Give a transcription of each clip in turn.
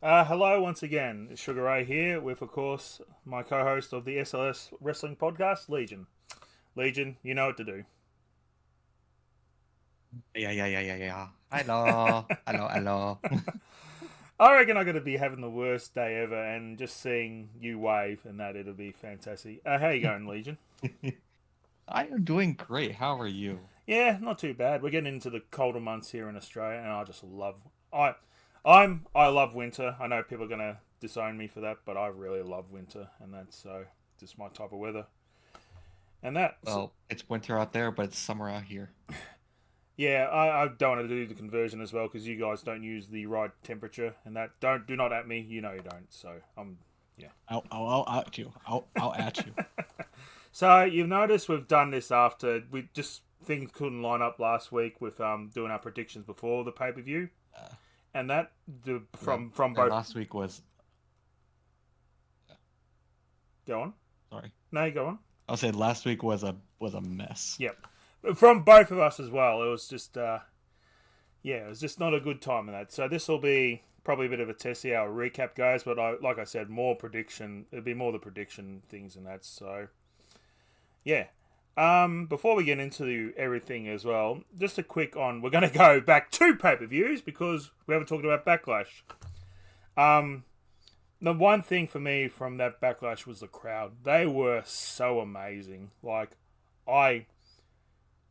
Hello once again. It's Sugar Ray here with, of course, my co-host of the SLS wrestling podcast, Legion. Legion, you know what to do. Yeah. Hello. I reckon I'm going to be having the worst day ever, and just seeing you wave and that, it'll be fantastic. How you going, Legion? I am doing great. How are you? Yeah, not too bad. We're getting into the colder months here in Australia, and I just love. I love winter. I know people are going to disown me for that, but I really love winter, and that's just my type of weather. And that, Well, it's winter out there, but it's summer out here. yeah, I don't want to do the conversion as well because you guys don't use the right temperature, and that do not at me. You know you don't. So yeah. I'll at you. I'll at you. So you've noticed we've done this after we just things couldn't line up last week with doing our predictions before the pay per view, Uh, and that yeah, from both. last week was. Go on. Sorry, No, you go on. I'll say last week was a mess. Yep. From both of us as well. It was just it was just not a good time in that. So this will be probably a bit of a test, see how a recap goes. But like I said, more prediction. It'll be more the prediction things and that. So yeah. Before we get into everything as well, just a quick on. We're going to go back to pay per views because we haven't talked about Backlash. The one thing for me from that Backlash was the crowd. They were so amazing. Like I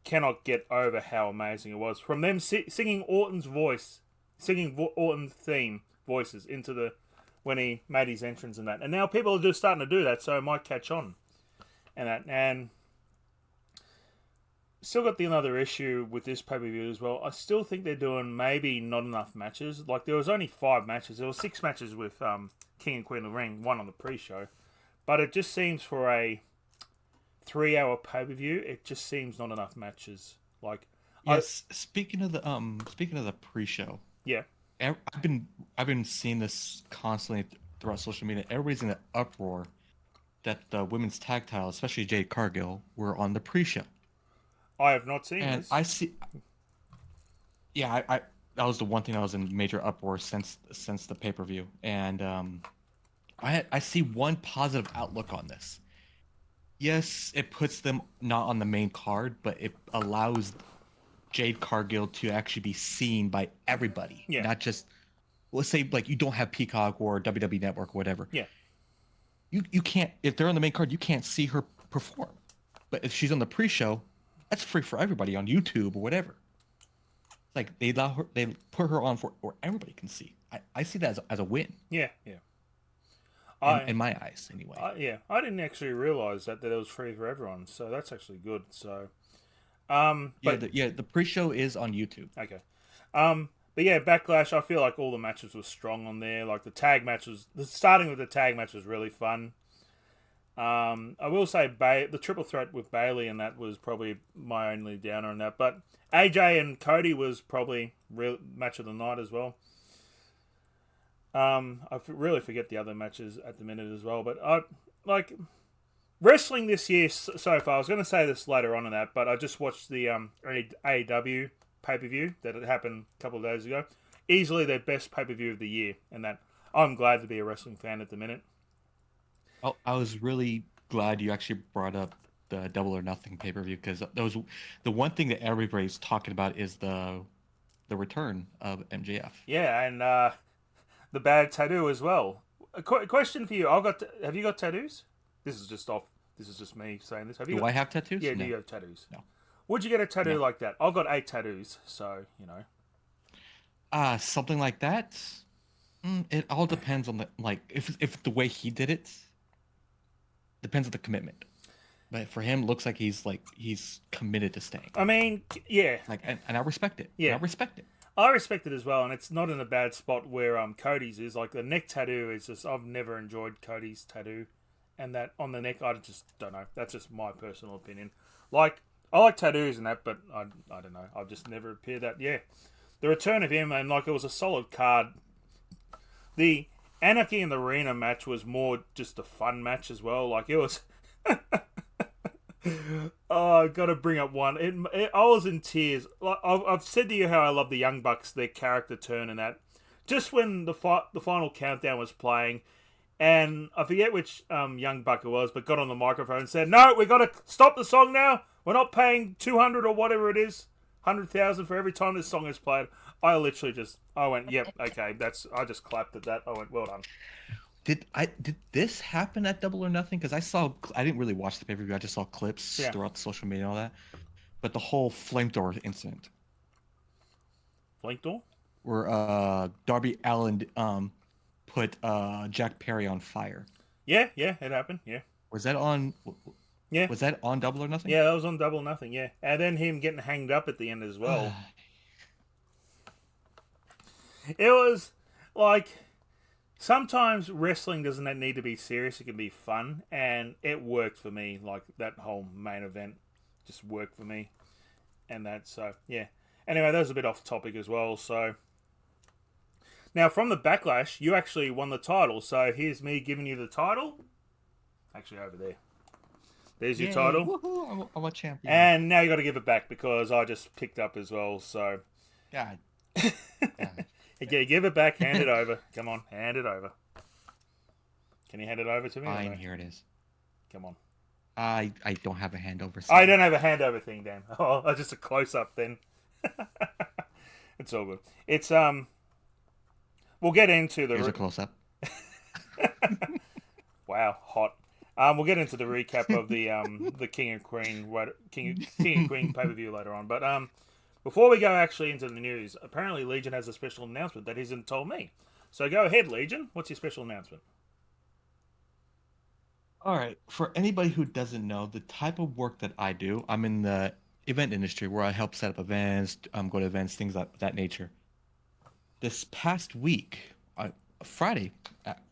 cannot get over how amazing it was. From them singing Orton's voice, singing Orton's theme voices into the when he made his entrance and that. And now people are just starting to do that, so it might catch on. And still got the another issue with this pay per view as well. I still think they're doing maybe not enough matches. Like there was only 5 matches. There were 6 matches with King and Queen of the Ring, 1 on the pre-show. But it just seems for a 3-hour pay per view, it just seems not enough matches. Like, Yes. Speaking of the pre-show, yeah, I've been seeing this constantly throughout social media. Everybody's in an uproar that the women's tag titles, especially Jade Cargill, were on the pre-show. I have not seen And this. I see, yeah, I that was the one thing that was in major uproar since the pay per view, and I see one positive outlook on this. Yes, it puts them not on the main card, but it allows Jade Cargill to actually be seen by everybody, Yeah, not just let's say like you don't have Peacock or WWE Network or whatever. yeah, You can't if they're on the main card, you can't see her perform. But if she's on the pre-show, that's free for everybody on YouTube or whatever. Like they put her on for where everybody can see. I see that as a win yeah, yeah. in my eyes anyway. I didn't actually realize that it was free for everyone. So that's actually good. So, Yeah, but the pre-show is on YouTube. okay. But yeah, Backlash. I feel like all the matches were strong on there. Like the tag matches, the starting with the tag match was really fun. I will say the triple threat with Bailey and that was probably my only downer on that. But AJ and Cody was probably real match of the night as well. Really forget the other matches at the minute as well. But I like wrestling this year so far. I was going to say this later on in that, but I just watched the AEW pay per view that had happened a couple of days ago. Easily their best pay per view of the year, and that I'm glad to be a wrestling fan at the minute. I was really glad you actually brought up the Double or Nothing pay-per-view because that was the one thing that everybody's talking about is the return of MJF. Yeah, and the bad tattoo as well. Question for you: have you got tattoos? This is just off. This is just me saying this. Have you Do got? I have tattoos? Yeah, do No, you have tattoos? no, Would you get a tattoo no. like that? I've got 8 tattoos, so you know. Something like that. It all depends on the like if the way he did it depends on the commitment. But for him, looks like he's committed to staying. I mean, yeah, Like, and I respect it. And yeah. I respect it. I respect it as well, and it's not in a bad spot where Cody's is. Like the neck tattoo is just I've never enjoyed Cody's tattoo, and that on the neck I just don't know. That's just my personal opinion. Like I like tattoos and that, but I don't know. I've just never appeared that. Yeah, the return of him and like it was a solid card. The Anarchy in the Arena match was more just a fun match as well. Like it was. Oh, I gotta bring up one. I was in tears. Like I've said to you how I love the Young Bucks, their character turn and that. just when the final countdown was playing, and I forget which young buck it was, but got on the microphone and said, "No, we got to stop the song now. We're not paying 200 or whatever it is, 100,000 for every time this song is played." I went, "Yep, okay." I just clapped at that. I went, "Well done." Did this happen at Double or Nothing? Because I didn't really watch the pay-per-view. I just saw clips throughout the social media and all that. But the whole flamethrower incident. Flamethrower? Where Darby Allin put Jack Perry on fire. Yeah, it happened. Yeah. Was that on? Yeah. Was that on Double or Nothing? Yeah, that was on Double or Nothing. Yeah, and then him getting hanged up at the end as well. It was like sometimes wrestling doesn't need to be serious; it can be fun, and it worked for me. Like that whole main event just worked for me, and yeah. Anyway, that was a bit off topic as well. So now from the Backlash, you actually won the title. So here's me giving you the title. Actually, over there. There's your title. Woohoo, I'm a champion. And now you got to give it back because I just picked up as well. So God. Okay, give it back. Hand it over. Come on, hand it over. Can you hand it over to me? Fine, here it is. Come on. I don't have a handover. I don't have a handover thing, Dan. Oh, just a close up then. It's all good. It's We'll get into the. Here's a close up. Wow, hot. We'll get into the recap of the King and Queen pay per view later on, but before we go actually into the news, apparently Legion has a special announcement that hasn't told me. So go ahead, Legion. What's your special announcement? All right. For anybody who doesn't know, the type of work that I do, I'm in the event industry where I help set up events, go to events, things of that nature. This past week, Friday,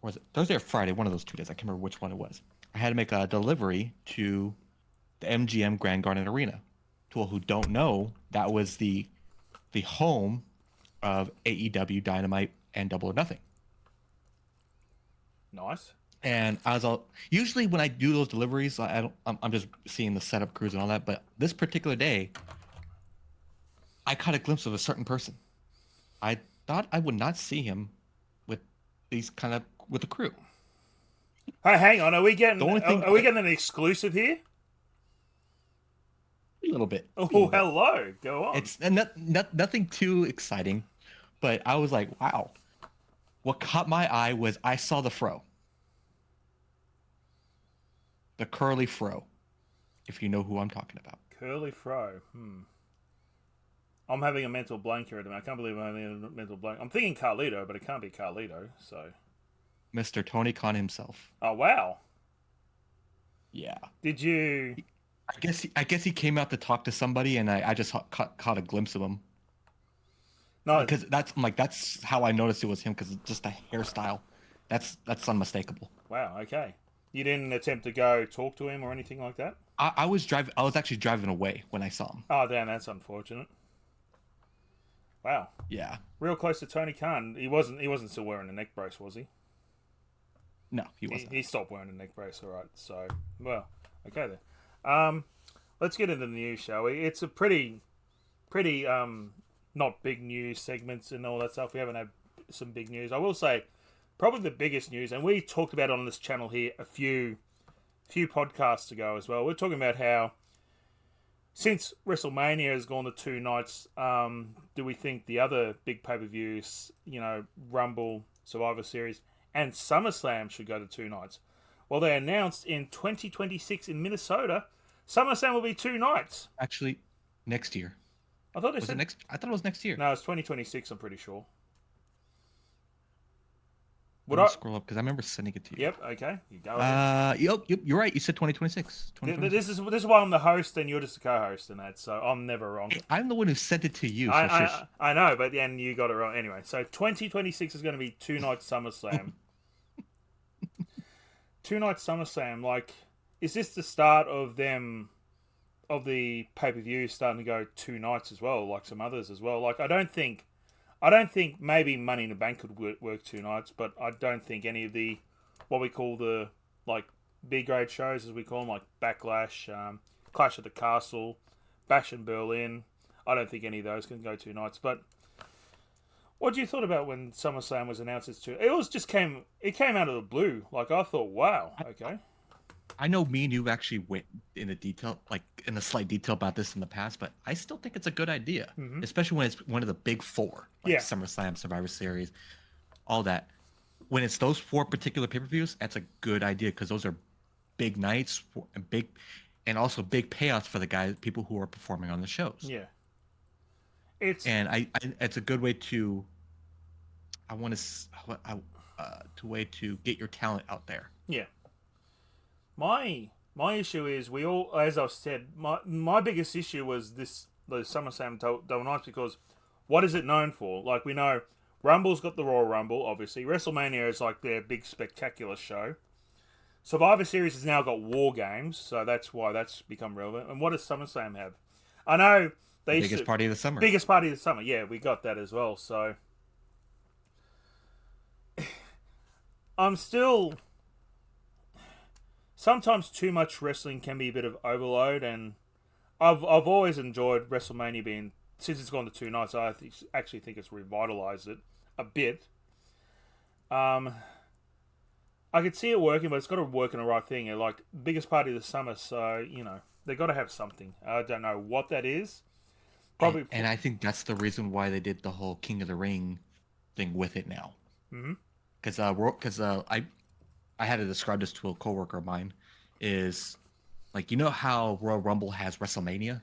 was it Thursday or Friday? One of those 2 days. I can't remember which one it was. I had to make a delivery to the MGM Grand Garden Arena. To all who don't know, that was the home of AEW, Dynamite, and Double or Nothing. Nice. And usually when I do those deliveries, I'm just seeing the setup crews and all that. But this particular day, I caught a glimpse of a certain person. I thought I would not see him with the crew. Hey, hang on. Are we getting an exclusive here? A little bit. Oh, hello. Go on. It's nothing too exciting, but I was like, wow. What caught my eye was I saw the fro. The curly fro, if you know who I'm talking about. Curly fro. I'm having a mental blank here at the moment. I can't believe I'm having a mental blank. I'm thinking Carlito, but it can't be Carlito, so... Mr. Tony Khan himself. Oh, wow. Yeah. Did you... I guess he came out to talk to somebody, and I just caught a glimpse of him. No, because that's how I noticed it was him, because just the hairstyle, that's unmistakable. Wow. Okay. You didn't attempt to go talk to him or anything like that? I was actually driving away when I saw him. Oh, damn, that's unfortunate. Wow. Yeah. Real close to Tony Khan. He wasn't still wearing a neck brace, was he? No, he wasn't. He stopped wearing a neck brace, all right. So, well, okay then. Let's get into the news, shall we? It's a pretty not big news segments and all that stuff. We haven't had some big news. I will say, probably the biggest news, and we talked about it on this channel here a few podcasts ago as well. We're talking about how since WrestleMania has gone to 2 nights, do we think the other big pay-per-views, Rumble, Survivor Series, and SummerSlam should go to 2 nights? Well, they announced in 2026 in Minnesota, SummerSlam will be 2 nights. Actually, next year. I thought it next. I thought it was next year. No, it's 2026. I'm pretty sure. Let me scroll up because I remember sending it to you. Yep. Okay. You go ahead. Yep. You're right. You said 2026. This is why I'm the host and you're just the co-host in that, so I'm never wrong. I'm the one who sent it to you. I know, but then you got it wrong anyway. So 2026 is going to be 2 nights SummerSlam. 2 nights SummerSlam. Like, is this the start of them? Of the pay-per-view starting to go 2 nights as well, like some others as well. Like, I don't think maybe Money in the Bank could work 2 nights, but I don't think any of the what we call the like B-grade shows, as we call them, like Backlash, Clash at the Castle, Bash in Berlin. I don't think any of those can go 2 nights. But What do you thought about when SummerSlam was announced as two? It came out of the blue. Like I thought, wow, okay. I know me and you actually went into detail, like in a slight detail about this in the past, but I still think it's a good idea, especially when it's one of the big four, like Yeah. SummerSlam, Survivor Series, all that. When it's those four particular pay-per-views, that's a good idea because those are big nights and also big payouts for the people who are performing on the shows. Yeah. And it's a good way to, I want to way to get your talent out there. Yeah. My issue is we all, as I've said, my biggest issue was the SummerSlam double nights because what is it known for? Like we know Rumble's got the Royal Rumble, obviously. WrestleMania is like their big spectacular show. Survivor Series has now got War Games, so that's why that's become relevant. And what does SummerSlam have? I know the biggest party of the summer. Biggest party of the summer, yeah, we got that as well. So I'm still. Sometimes too much wrestling can be a bit of overload, and I've always enjoyed WrestleMania being since it's gone to 2 nights. I actually think it's revitalized it a bit. I could see it working, but it's got to work in the right thing. Like biggest party of the summer, so they got to have something. I don't know what that is. Probably, and I think that's the reason why they did the whole King of the Ring thing with it now. Because I had to describe this to a coworker of mine. Is like how Royal Rumble has WrestleMania.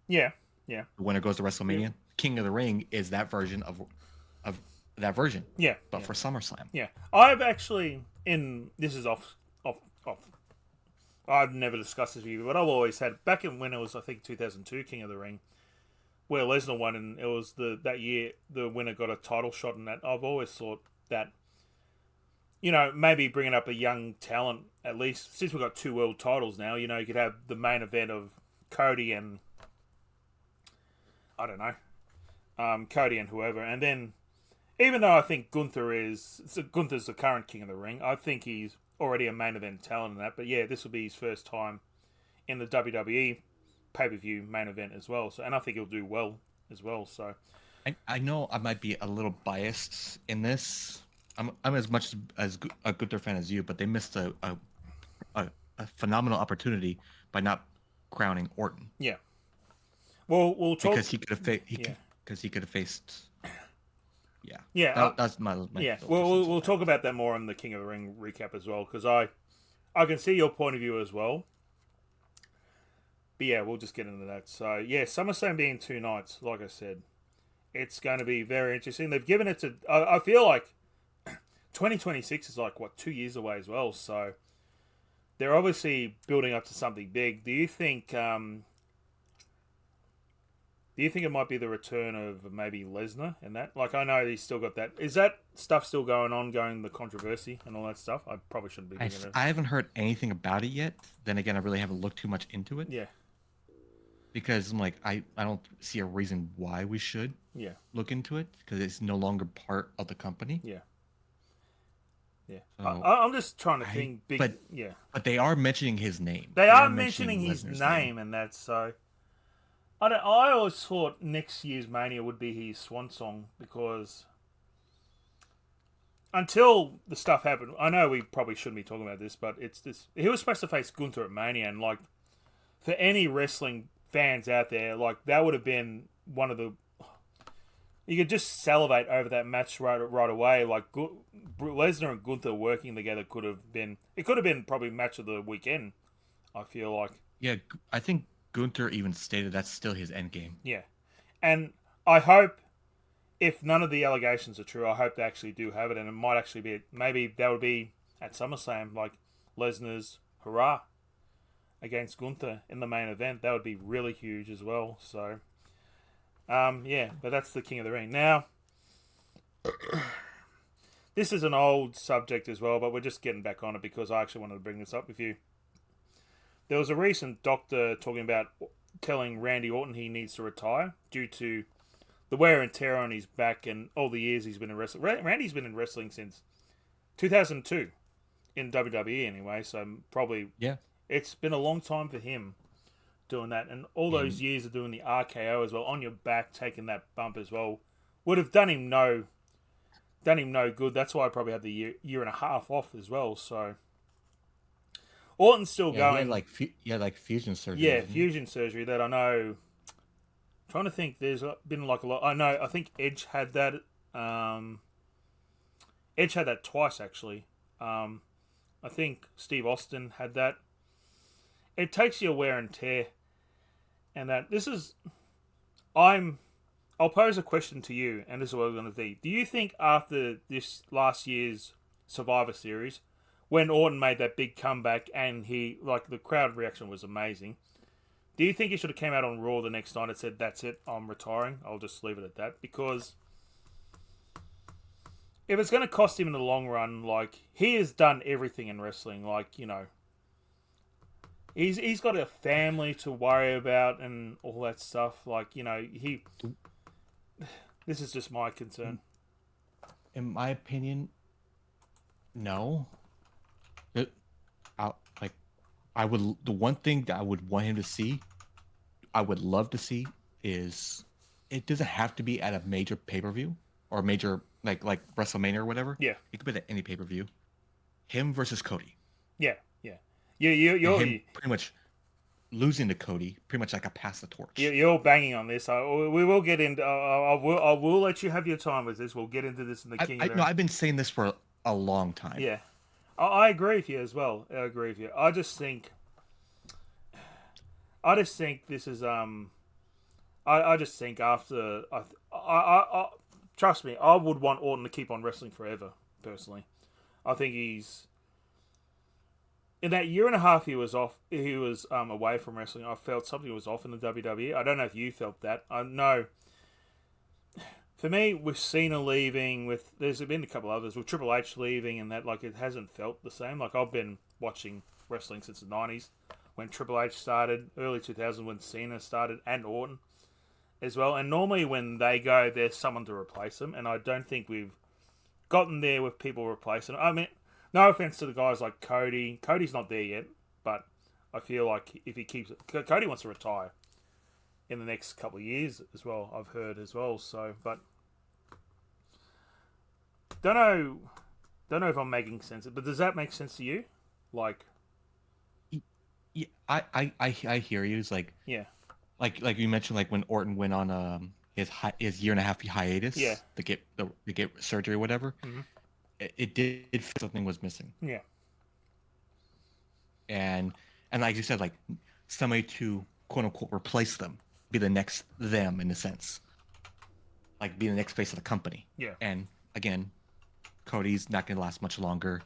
Yeah. The winner goes to WrestleMania. Yeah. King of the Ring is that version of that version. Yeah. But for SummerSlam. Yeah. I've actually this is off. I've never discussed this with you, but I've always had back when it was I think 2002 King of the Ring, where Lesnar won, and it was that year the winner got a title shot in that. I've always thought that maybe bringing up a young talent at least since we've got 2 world titles now. You could have the main event of Cody and I don't know, Cody and whoever, and then. Even though I think Gunther's the current King of the Ring, I think he's already a main event talent in that. But yeah, this will be his first time in the WWE pay-per-view main event as well. So, and I think he'll do well as well. So, I know I might be a little biased in this. I'm as much as a Gunther fan as you, but they missed a phenomenal opportunity by not crowning Orton. Yeah. Well, we'll talk because he could have faced. Yeah. Yeah. That's my yeah. We'll talk about that more on the King of the Ring recap as well, because I can see your point of view as well. But yeah, we'll just get into that. So yeah, SummerSlam being 2 nights, like I said, it's going to be very interesting. They've given it to. I feel like 2026 is like 2 years away as well. So they're obviously building up to something big. Do you think? Do you think it might be the return of maybe Lesnar and that? Like, I know he's still got that. Is that stuff still going on, the controversy and all that stuff? I probably shouldn't be doing it. I haven't heard anything about it yet. Then again, I really haven't looked too much into it. Yeah. Because I'm like, I don't see a reason why we should look into it, because it's no longer part of the company. Yeah. Yeah. So, I'm just trying to think. But they are mentioning his name. They are mentioning his name, and that's so... I always thought next year's Mania would be his swan song, because until the stuff happened, I know we probably shouldn't be talking about this, but it's this. He was supposed to face Gunther at Mania, and like for any wrestling fans out there, like that would have been one of the. You could just salivate over that match right away. Like Lesnar and Gunther working together could have been. It could have been probably match of the weekend. I feel like. Yeah, I think Gunther even stated that's still his end game. Yeah. And I hope, if none of the allegations are true, I hope they actually do have it, and it might actually be, maybe that would be at SummerSlam, like Lesnar's hurrah against Gunther in the main event. That would be really huge as well. So, yeah, but that's the King of the Ring. Now, this is an old subject as well, but we're just getting back on it because I actually wanted to bring this up with you. There was a recent doctor talking about telling Randy Orton he needs to retire due to the wear and tear on his back and all the years he's been in wrestling. Randy's been in wrestling since 2002 in WWE anyway, so probably it's been a long time for him doing that. And all those years of doing the RKO as well, on your back, taking that bump as well, would have done him no done him no good. That's why I probably had the year and a half off as well. So Orton's still Yeah, going. he had like fusion surgery. Yeah, Didn't he? fusion surgery that I know. Trying to think, there's been like a lot. I know. I think Edge had that. Edge had that twice actually. I think Steve Austin had that. It takes you wear and tear, and that this is. I'll pose a question to you, and this is what I'm going to be. Do you think after this last year's Survivor Series, when Orton made that big comeback and the crowd reaction was amazing, do you think he should have came out on Raw the next night and said, "That's it, I'm retiring. I'll just leave it at that"? Because if it's going to cost him in the long run, like he has done everything in wrestling, he's got a family to worry about and all that stuff. This is just my concern. In my opinion, no. It, I would. The one thing that I would want him to see, I would love to see, is it doesn't have to be at a major pay-per-view or a major like WrestleMania or whatever. Yeah, it could be at any pay-per-view. Him versus Cody. yeah. You're him pretty much losing to Cody, pretty much like a pass the torch. You're banging on this. We will get into. I will let you have your time with this. We'll get into this in the King. No, I've been saying this for a long time. Yeah, I agree with you as well. I agree with you. I just think this is I just think after I trust me, I would want Orton to keep on wrestling forever. Personally, I think he's. In that year and a half he was away from wrestling, I felt something was off in the WWE. I don't know if you felt that. I know. For me, with Cena leaving, there's been a couple others, with Triple H leaving, and that it hasn't felt the same. Like I've been watching wrestling since the '90s, when Triple H started, early 2000s when Cena started, and Orton as well. And normally when they go, there's someone to replace them, and I don't think we've gotten there with people replacing them. I mean. No offense to the guys like Cody. Cody's not there yet, but I feel like if he keeps it, Cody wants to retire in the next couple of years as well. I've heard as well. So, but don't know if I'm making sense. But does that make sense to you? Yeah, I hear you. It's like like you mentioned, like when Orton went on his year and a half hiatus, to get surgery or whatever. Mm-hmm. It did feel something was missing. Yeah. And like you said, like somebody to quote unquote replace them, be the next them in a sense, like be the next face of the company. Yeah. And again, Cody's not gonna last much longer.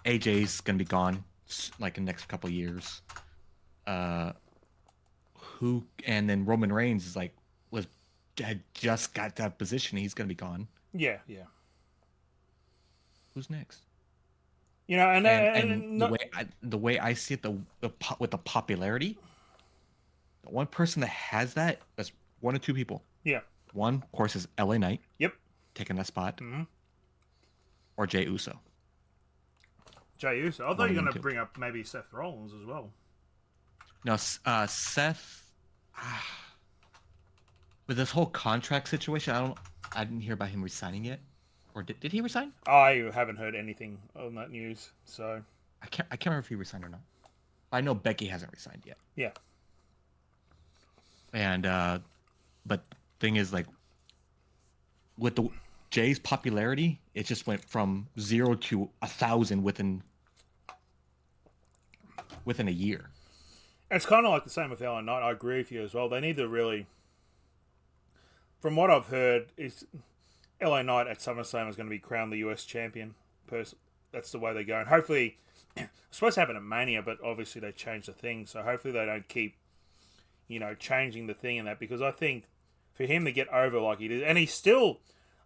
AJ's gonna be gone like in the next couple of years. And then Roman Reigns is had just got that position. He's gonna be gone. Yeah. Who's next? And the way I see it, with the popularity, the one person that has that's one or two people. Yeah. One, of course, is LA Knight. Yep. Taking that spot. Mm-hmm. Or Jey Uso. I thought you were going to bring up maybe Seth Rollins as well. No, Seth. With this whole contract situation, I didn't hear about him resigning yet. Or did he resign? I haven't heard anything on that news, so I can't remember if he resigned or not. I know Becky hasn't resigned yet. Yeah. And but the thing is, like, with Jay's popularity, it just went from 0 to 1,000 within a year. It's kind of like the same with LA Knight. I agree with you as well. They need to really, from what I've heard, is LA Knight at SummerSlam is going to be crowned the US champion. That's the way they're going. Hopefully, it's supposed to happen at Mania, but obviously they changed the thing. So hopefully they don't keep, changing the thing in that, because I think for him to get over like he did, and he's still,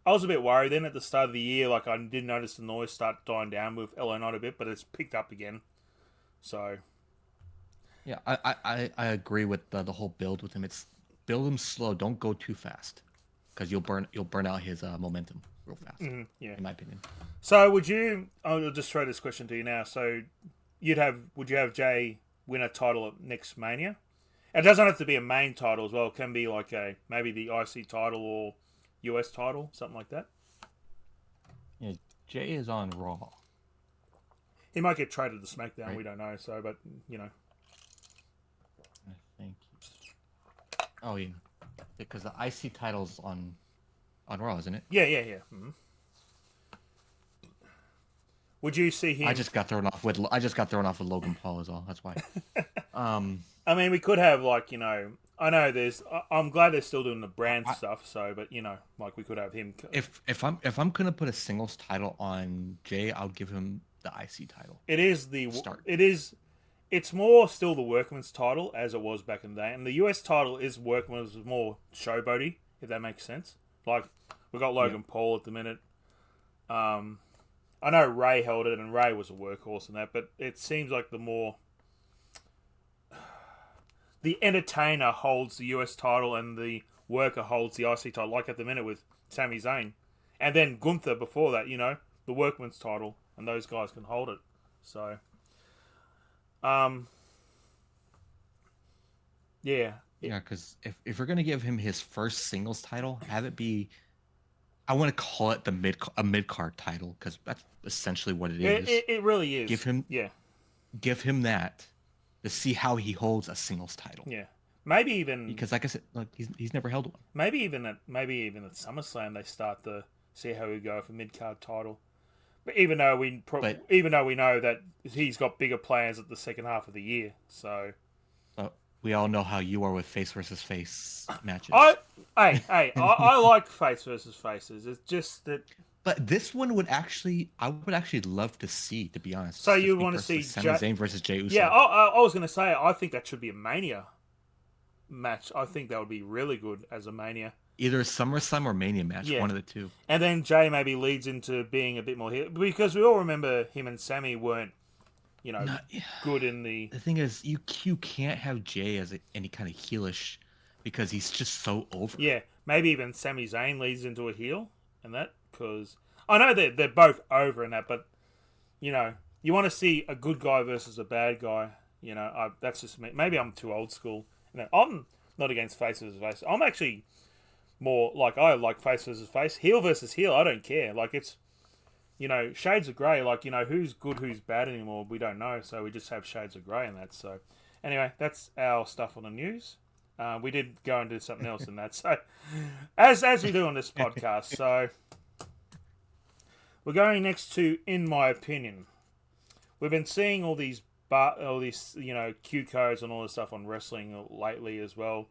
I was a bit worried then at the start of the year. Like I did notice the noise start dying down with LA Knight a bit, but it's picked up again. So. Yeah, I agree with the whole build with him. It's build him slow. Don't go too fast, because you'll burn out his momentum real fast. Mm-hmm, yeah, in my opinion. So I'll just throw this question to you now. So would you have Jay win a title at next Mania? It doesn't have to be a main title as well. It can be like maybe the IC title or US title, something like that. Jay is on Raw, He might get traded to SmackDown. right? We don't know. So, but you know, I think. Oh yeah, because the IC title's on Raw, isn't it? yeah. Would you see I him? just got thrown off with Logan Paul as well. That's why. Um, I mean, we could have like I know there's. I'm glad they're still doing the brand I, stuff. So, but like we could have him. if I'm gonna put a singles title on Jay, I'll give him the IC title. It is the. Start. It is. It's more still the workman's title as it was back in the day, and the US title is workman's more showboaty, if that makes sense. Like we got Logan Paul at the minute. I know Ray held it, and Ray was a workhorse in that, but it seems like the entertainer holds the US title and the worker holds the IC title, like at the minute with Sami Zayn. And then Gunther before that, the workman's title, and those guys can hold it. So, yeah. Yeah, because if we're gonna give him his first singles title, have it be. I want to call it a mid card title because that's essentially what it is. It really is. Give him that to see how he holds a singles title. Yeah, maybe even because like I said, like he's never held one. Maybe even at SummerSlam they start to see how we go for mid card title. But even though we know that he's got bigger plans at the second half of the year, so we all know how you are with face versus face matches. I like face versus faces. It's just that. But this one I would actually love to see, to be honest. So you want to see Sami Zayn versus Jey Uso? Yeah, I was going to say I think that should be a Mania match. I think that would be really good as a Mania. Either a SummerSlam or Mania match, one of the two. And then Jay maybe leads into being a bit more heel, because we all remember him and Sammy weren't, good in the. The thing is, you can't have Jay as any kind of heelish because he's just so over. Yeah, maybe even Sami Zayn leads into a heel and that, because I know they're both over in that, but you want to see a good guy versus a bad guy. That's just me. Maybe I'm too old school. I'm not against face versus face. I'm actually more like I like face versus face, heel versus heel. I don't care. Like it's. Shades of grey, like, who's good, who's bad anymore, we don't know, so we just have shades of grey in that. So, anyway, that's our stuff on the news. We did go and do something else in that, so, as we do on this podcast. So, we're going next to In My Opinion. We've been seeing all these, Q codes and all this stuff on wrestling lately as well.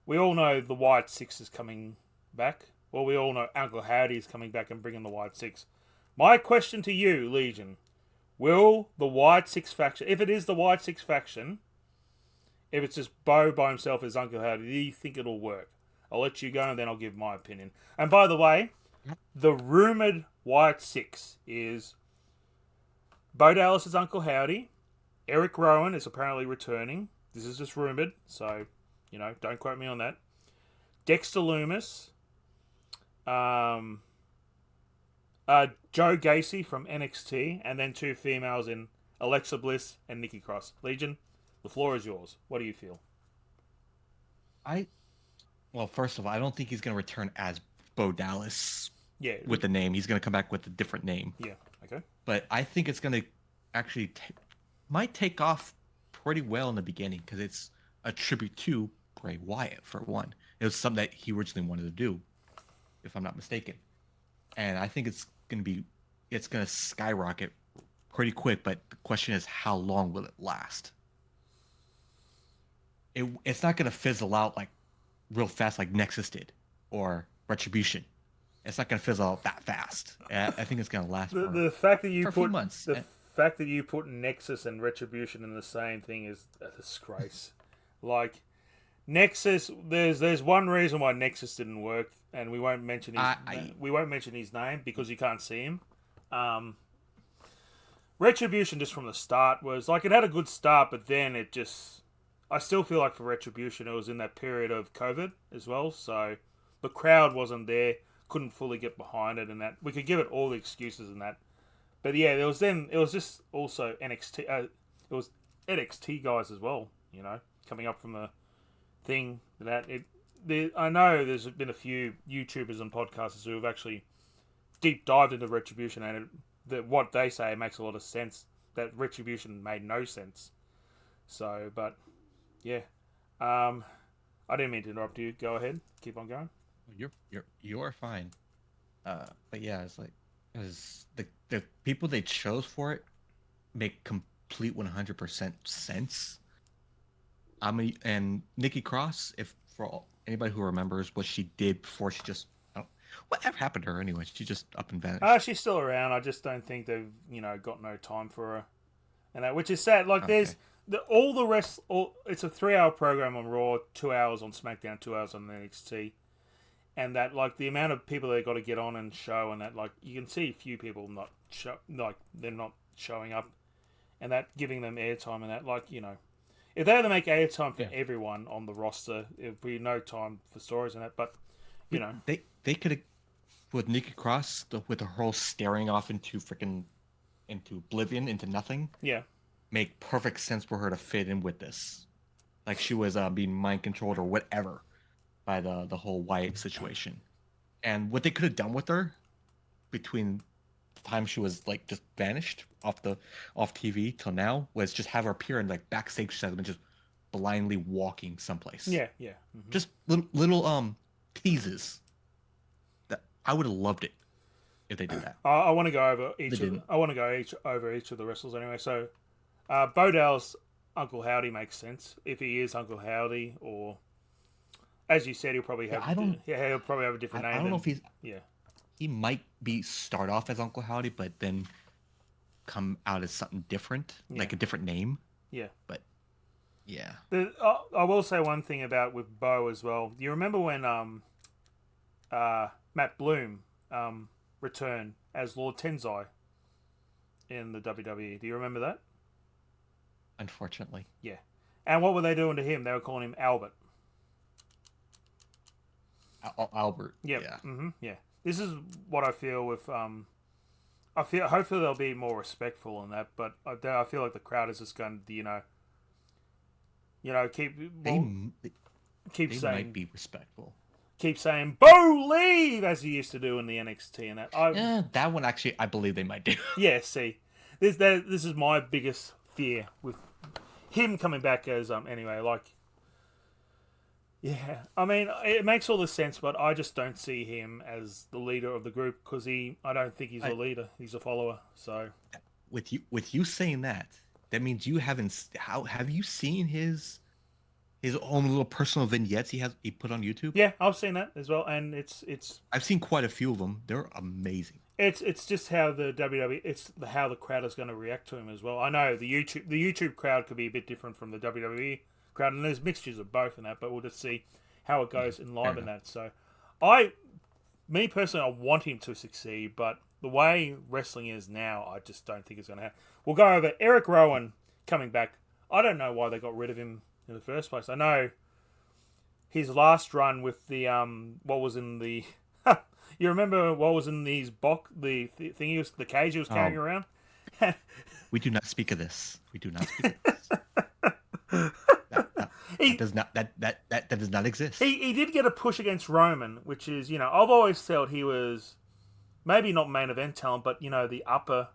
We all know the White Six is coming back. Well, we all know Uncle Howdy is coming back and bringing the White Six. My question to you, Legion, will the White Six faction, if it is the White Six faction, if it's just Bo by himself as Uncle Howdy, do you think it'll work? I'll let you go and then I'll give my opinion. And by the way, the rumoured White Six is Bo Dallas as Uncle Howdy, Eric Rowan is apparently returning. This is just rumoured, so, don't quote me on that. Dexter Lumis, Joe Gacy from NXT, and then two females in Alexa Bliss and Nikki Cross. Legion, the floor is yours. What do you feel? Well, first of all, I don't think he's going to return as Bo Dallas. Yeah. With the name, he's going to come back with a different name. Yeah. Okay. But I think it's going to actually might take off pretty well in the beginning because it's a tribute to Bray Wyatt for one. It was something that he originally wanted to do, if I'm not mistaken. And I think it's going to skyrocket pretty quick, but the question is, how long will it last? It's not going to fizzle out like real fast like Nexus did or Retribution. It's not going to fizzle out that fast. I think it's going to last the fact that you for a few months. The fact that you put Nexus and Retribution in the same thing is a disgrace. Like Nexus, there's one reason why Nexus didn't work, and we won't mention his name because you can't see him. Retribution just from the start was like it had a good start, but then it just. I still feel like for Retribution it was in that period of COVID as well, so the crowd wasn't there, couldn't fully get behind it, and that we could give it all the excuses in that. But yeah, it was just also NXT. It was NXT guys as well, coming up from the thing that I know there's been a few YouTubers and podcasters who have actually deep dived into Retribution, and what they say makes a lot of sense. That Retribution made no sense. So, but yeah, I didn't mean to interrupt you. Go ahead, keep on going. You're fine. But yeah, it's like because the people they chose for it make complete 100% sense. And Nikki Cross, if anybody who remembers what she did before, she just whatever happened to her anyway. She just up and vanished. She's still around. I just don't think they've got no time for her, and that, which is sad. Like Okay. there's all the rest. It's a 3-hour program on Raw, 2 hours on SmackDown, 2 hours on NXT, and that like the amount of people they got to get on and show, and that like you can see a few people not they're not showing up, and that giving them airtime, and that like if they had to make airtime for everyone on the roster, it'd be no time for stories and that. But they could have with Nikki Cross with her whole staring off into oblivion, into nothing. Yeah, make perfect sense for her to fit in with this. Like she was being mind controlled or whatever by the whole Wyatt situation. And what they could have done with her between the time she was like just vanished off TV till now was just have her appear in like backstage segment, just blindly walking someplace. yeah, yeah. Mm-hmm. Just little teases. That I would have loved it if they did that. I want to go over each. Over each of the wrestlers anyway. So, Bo Dallas' Uncle Howdy makes sense if he is Uncle Howdy, or as you said, he'll probably have. He'll probably have a different name. I don't know if he's. Yeah. He might start off as Uncle Howdy, but then come out as something different, like a different name. Yeah. But yeah. I will say one thing about with Bo as well. You remember when Matt Bloom returned as Lord Tensai in the WWE? Do you remember that? Unfortunately. Yeah. And what were they doing to him? They were calling him Albert. Albert. Yep. Yeah. Mm-hmm. Yeah. This is what I feel with. I feel hopefully they'll be more respectful in that, but I feel like the crowd is just going to keep they saying might be respectful. Keep saying "Bo leave" as he used to do in the NXT and that. That one actually I believe they might do. Yeah. See, this is my biggest fear with him coming back as anyway. Like, yeah, I mean it makes all the sense, but I just don't see him as the leader of the group because I don't think he's a leader. He's a follower. So with you saying that means you haven't. How have you seen his own little personal vignettes he put on YouTube? Yeah, I've seen that as well, and it's. I've seen quite a few of them. They're amazing. It's just how the WWE, how the crowd is going to react to him as well. I know the YouTube crowd could be a bit different from the WWE crowd, and there's mixtures of both in that, but we'll just see how it goes in live in that. So, me personally, I want him to succeed, but the way wrestling is now, I just don't think it's going to happen. We'll go over Eric Rowan coming back. I don't know why they got rid of him in the first place. I know his last run with the what was in the you remember what was in these the thing the cage he was carrying around? We do not speak of this. We do not speak of this. That does not exist. He did get a push against Roman, which is, I've always felt he was maybe not main event talent, but the upper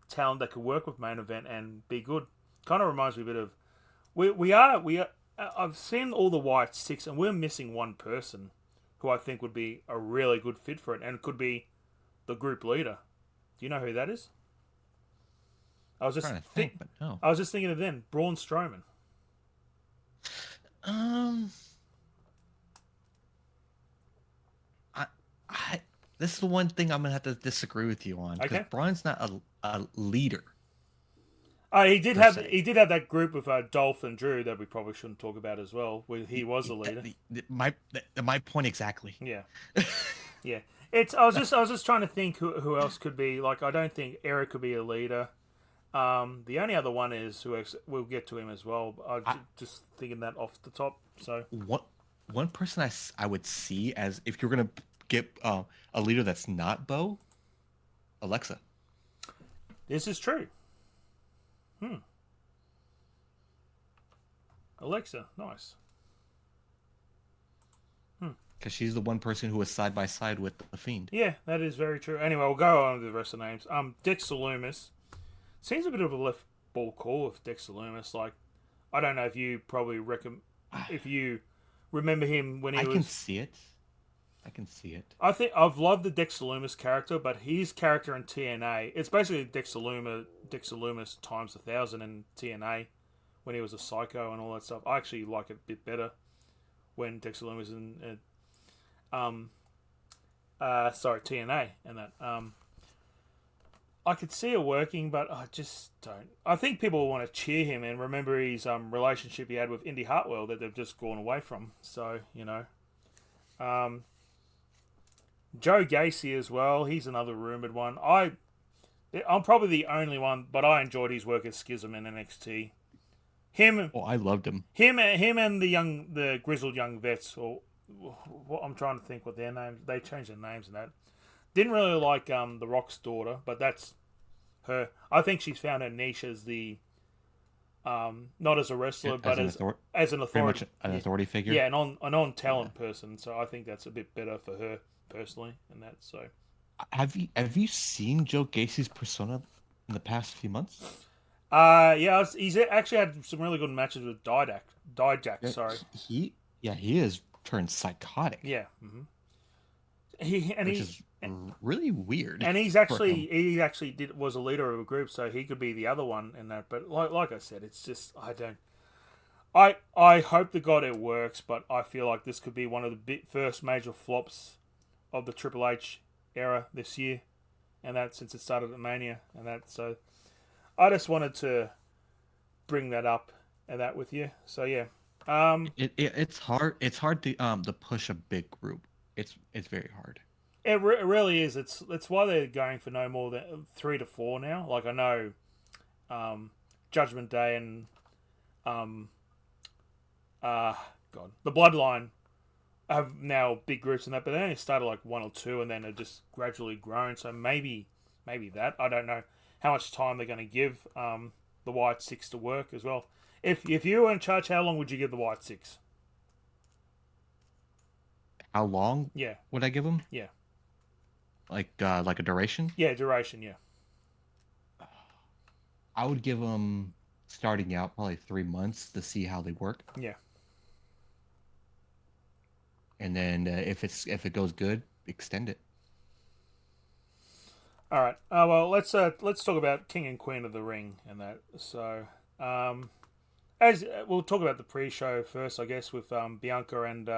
talent that could work with main event and be good. Kind of reminds me a bit of we are. I've seen all the White Six, and we're missing one person who I think would be a really good fit for it, and could be the group leader. Do you know who that is? I was just but no. I was just thinking of them, Braun Strowman. This is the one thing I'm gonna have to disagree with you on, because Braun's not a leader. He did have that group with Dolph and Drew that we probably shouldn't talk about as well, where he was a leader. My point exactly. Yeah, yeah. I was just trying to think who else could be. Like, I don't think Eric could be a leader. The only other one is we'll get to him as well. I'm just thinking that off the top. So one person I would see as if you're gonna get a leader that's not Bo, Alexa. This is true. Alexa, nice. because she's the one person who was side by side with the Fiend. Yeah, that is very true. Anyway, we'll go on to the rest of the names. Dexter Loomis seems a bit of a left ball call with Dexter Loomis. Like, I don't know if you probably if you remember him when he I was. can see it. I can see it. I think I've loved the Dexter Loomis character, but his character in TNA, it's basically Dexter Loomis times 1,000 in TNA when he was a psycho and all that stuff. I actually like it a bit better when Dexter Loomis in TNA and that. I could see it working, but I just don't. I think people want to cheer him and remember his relationship he had with Indy Hartwell that they've just gone away from. So, Joe Gacy as well. He's another rumored one. I'm probably the only one, but I enjoyed his work as Schism in NXT. I loved him. Him and the grizzled young vets, or what I'm trying to think what their names. They changed their names and that. Didn't really like the Rock's daughter, but that's her. I think she's found her niche as the not as a wrestler, but as an authority, pretty much an authority figure. Yeah, an on talent person. So I think that's a bit better for her personally, and that. So have you seen Joe Gacy's persona in the past few months? Yeah, he's actually had some really good matches with Dijak. Sorry, he is turned psychotic. Yeah, which is really weird. And he was a leader of a group, so he could be the other one in that. But like I said, it's just I hope to God it works, but I feel like this could be one of the first major flops of the Triple H era this year, and that since it started at Mania, and that. So I just wanted to bring that up and that with you. So yeah, it's hard. It's hard to push a big group. It's very hard. It really is. It's why they're going for no more than 3 to 4 now. Like I know, Judgment Day and the Bloodline have now big groups and that, but they only started like 1 or 2, and then they've just gradually grown. So maybe that, I don't know how much time they're going to give the White Six to work as well. If you were in charge, how long would you give the White Six? How long? Yeah. Would I give them? Yeah. Like a duration? Yeah, duration. Yeah. I would give them starting out probably 3 months to see how they work. Yeah. And then if it goes good, extend it. All right. Well, let's talk about King and Queen of the Ring and that. So, as we'll talk about the pre-show first, I guess, with Bianca and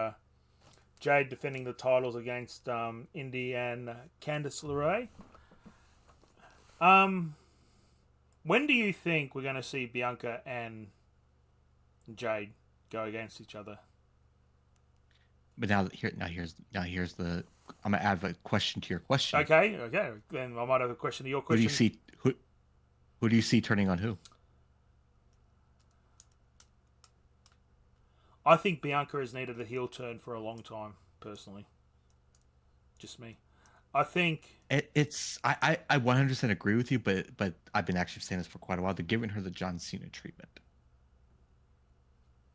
Jade defending the titles against Indy and Candice LeRae. When do you think we're going to see Bianca and Jade go against each other? But here's the. I'm gonna add a question to your question. Okay. Then I might have a question to your question. Who do you see turning on who? I think Bianca has needed a heel turn for a long time, personally. Just me. I think it's I 100% agree with you, but I've been actually saying this for quite a while. They're giving her the John Cena treatment,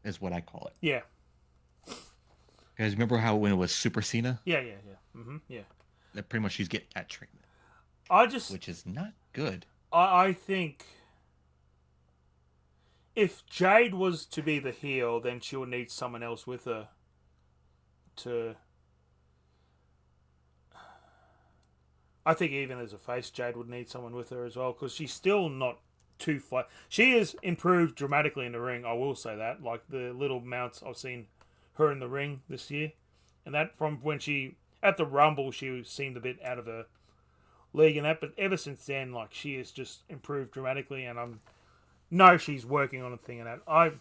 is what I call it. Yeah. You guys remember how when it was Super Cena? Yeah. Yeah. That pretty much she's getting that treatment. Which is not good. I think if Jade was to be the heel, then she would need someone else with her to. I think even as a face, Jade would need someone with her as well, because she's still not too flat. She has improved dramatically in the ring, I will say that. Like the little mounts I've seen her in the ring this year, and that from when she at the Rumble she seemed a bit out of her league and that, but ever since then, like she has just improved dramatically, and she's working on a thing and that.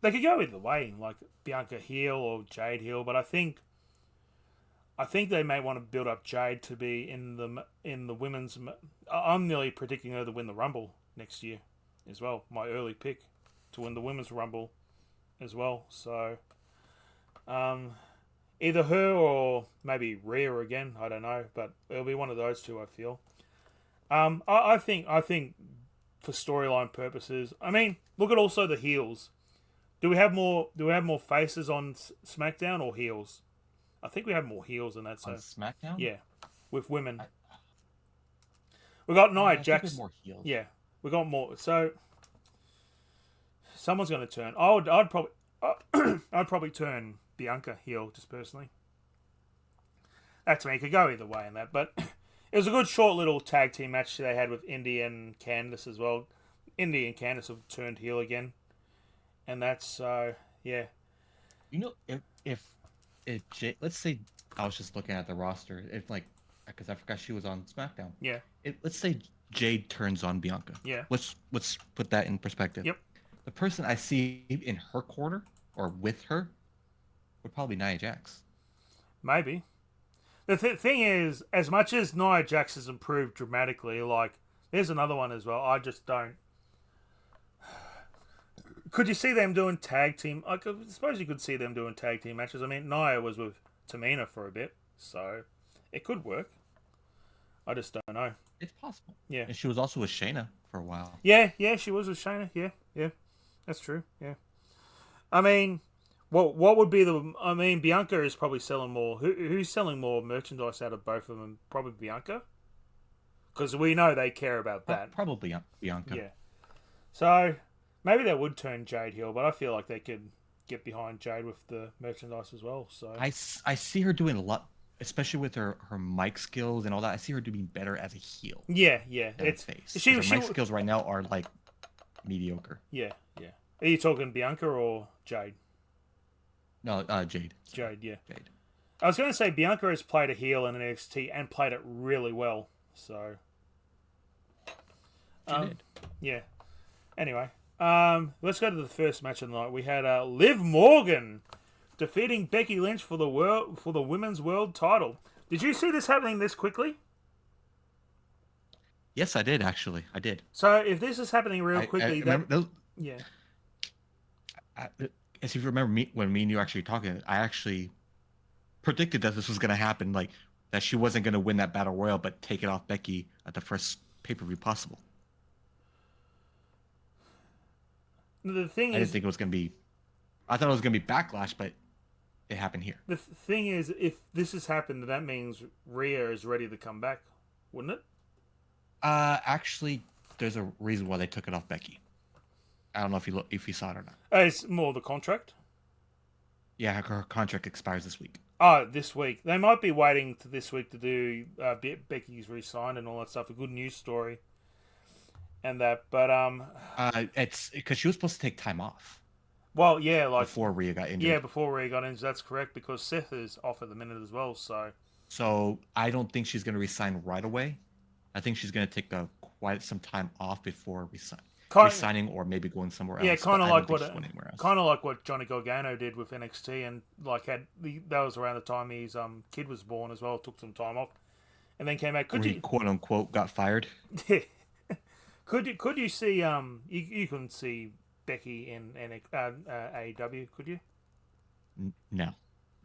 They could go either way, like Bianca heel or Jade heel, but I think they may want to build up Jade to be in the women's. I'm nearly predicting her to win the Rumble next year as well. My early pick to win the women's Rumble as well. So either her or maybe Rhea again. I don't know, but it'll be one of those two. I feel. I think for storyline purposes. I mean, look at also the heels. Do we have more faces on SmackDown or heels? I think we have more heels than that. So On SmackDown? yeah, with women, we got Nia I think we have Jax. more heels. Yeah, we got more. So someone's going to turn. I'd probably, I'd probably turn Bianca heel just personally. That's me. It could go either way in that, but it was a good short little tag team match they had with Indy and Candice as well. Indy and Candice have turned heel again, and that's yeah, You know, let's say I was just looking at the roster, if like, because I forgot she was on SmackDown. yeah, Let's say Jade turns on Bianca. yeah. Let's put that in perspective. Yep. The person I see in her corner or with her would probably be Nia Jax. Maybe. The thing is, as much as Nia Jax has improved dramatically, like, there's another one as well. I just don't. Could you see them doing tag team? I suppose you could see them doing tag team matches. I mean, Nia was with Tamina for a bit, so it could work. I just don't know. It's possible. Yeah. And she was also with Shayna for a while. Yeah, she was with Shayna. Yeah, that's true. Yeah. I mean, what would be the? I mean, Bianca is probably selling more. Who's selling more merchandise out of both of them? Probably Bianca, because we know they care about that. Probably Bianca. Yeah. So maybe they would turn Jade heel, but I feel like they could get behind Jade with the merchandise as well. So I see her doing a lot, especially with her mic skills and all that. I see her doing better as a heel. yeah, Than it's a face. she Her mic skills right now are like mediocre. yeah. Are you talking Bianca or Jade? No, Jade. Jade, yeah. Jade. I was going to say Bianca has played a heel in NXT and played it really well. So She did. yeah. Anyway, let's go to the first match of the night. We had Liv Morgan defeating Becky Lynch for the women's world title. Did you see this happening this quickly? Yes, I did actually. I did. So if this is happening real quickly, yeah. As if you remember when me and you actually talking, I actually predicted that this was going to happen, like that she wasn't going to win that battle royal, but take it off Becky at the first pay-per-view possible. The thing I didn't think it was going to be. I thought it was going to be Backlash, but it happened here. The thing is, if this has happened, that means Rhea is ready to come back, wouldn't it? Actually, there's a reason why they took it off Becky. I don't know if you saw it or not. It's more the contract. Yeah, her contract expires this week. Oh, this week. They might be waiting to this week to do Becky's re-signed and all that stuff. A good news story. And that, but it's because she was supposed to take time off. Well, yeah, like before Rhea got injured. Yeah, before Rhea got injured. That's correct, because Seth is off at the minute as well. So I don't think she's going to resign right away. I think she's going to take quite some time off before resigning, or maybe going somewhere else. Yeah, kind of like what Johnny Gargano did with NXT, and like that was around the time his kid was born as well. Took some time off, and then came back. He quote unquote got fired. Yeah. Could you see you couldn't see Becky in AEW, could you? No,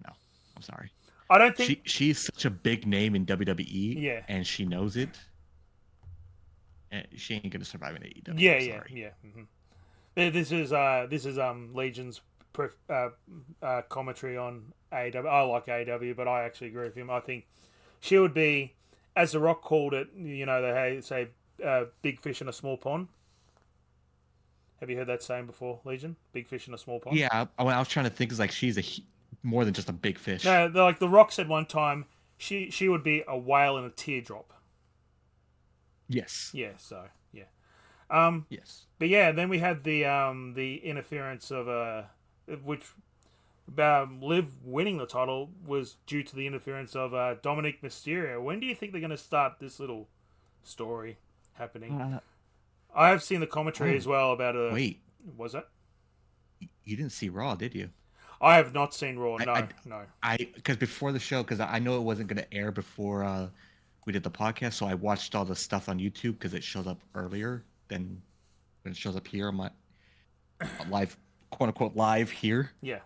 I'm sorry. I don't think she's such a big name in WWE. Yeah, and she knows it. And she ain't gonna survive in AEW. Yeah. Mm-hmm. This is Legion's commentary on AEW. I like AEW, but I actually agree with him. I think she would be, as The Rock called it. You know, they say big fish in a small pond. Have you heard that saying before, Legion? Big fish in a small pond. Yeah, I was trying to think. Is like she's more than just a big fish. No, like The Rock said one time, she would be a whale in a teardrop. Yes. Yeah. So yeah. Yes. But yeah, then we had the interference of which Liv winning the title was due to the interference of Dominic Mysterio. When do you think they're going to start this little story happening? I have seen the commentary as well about it. Wait, was that? You didn't see Raw, did you? I have not seen Raw. No. Because before the show, because I know it wasn't going to air before we did the podcast, so I watched all the stuff on YouTube because it shows up earlier than when it shows up here on my live, quote unquote, live here. Yeah.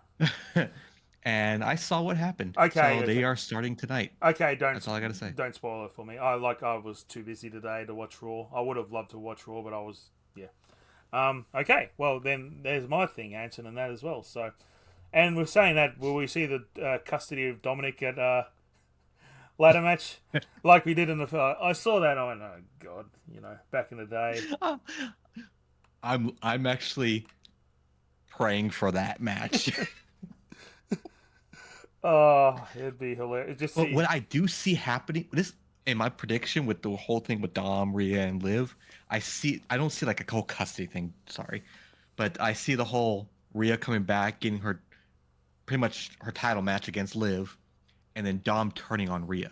And I saw what happened. Okay. So they are starting tonight. Okay, That's all I got to say. Don't spoil it for me. I was too busy today to watch Raw. I would have loved to watch Raw, but I was, yeah. Okay, well then there's my thing answered in that as well. So, And we're saying that, will we see the custody of Dominic at ladder match like we did in the? I saw that. I went, oh god, back in the day. I'm actually praying for that match. Oh, it'd be hilarious. Just But see. what I do see happening, this in my prediction with the whole thing with Dom, Rhea, and Liv, I don't see like a whole custody thing, sorry. But I see the whole Rhea coming back, getting her pretty much her title match against Liv, and then Dom turning on Rhea.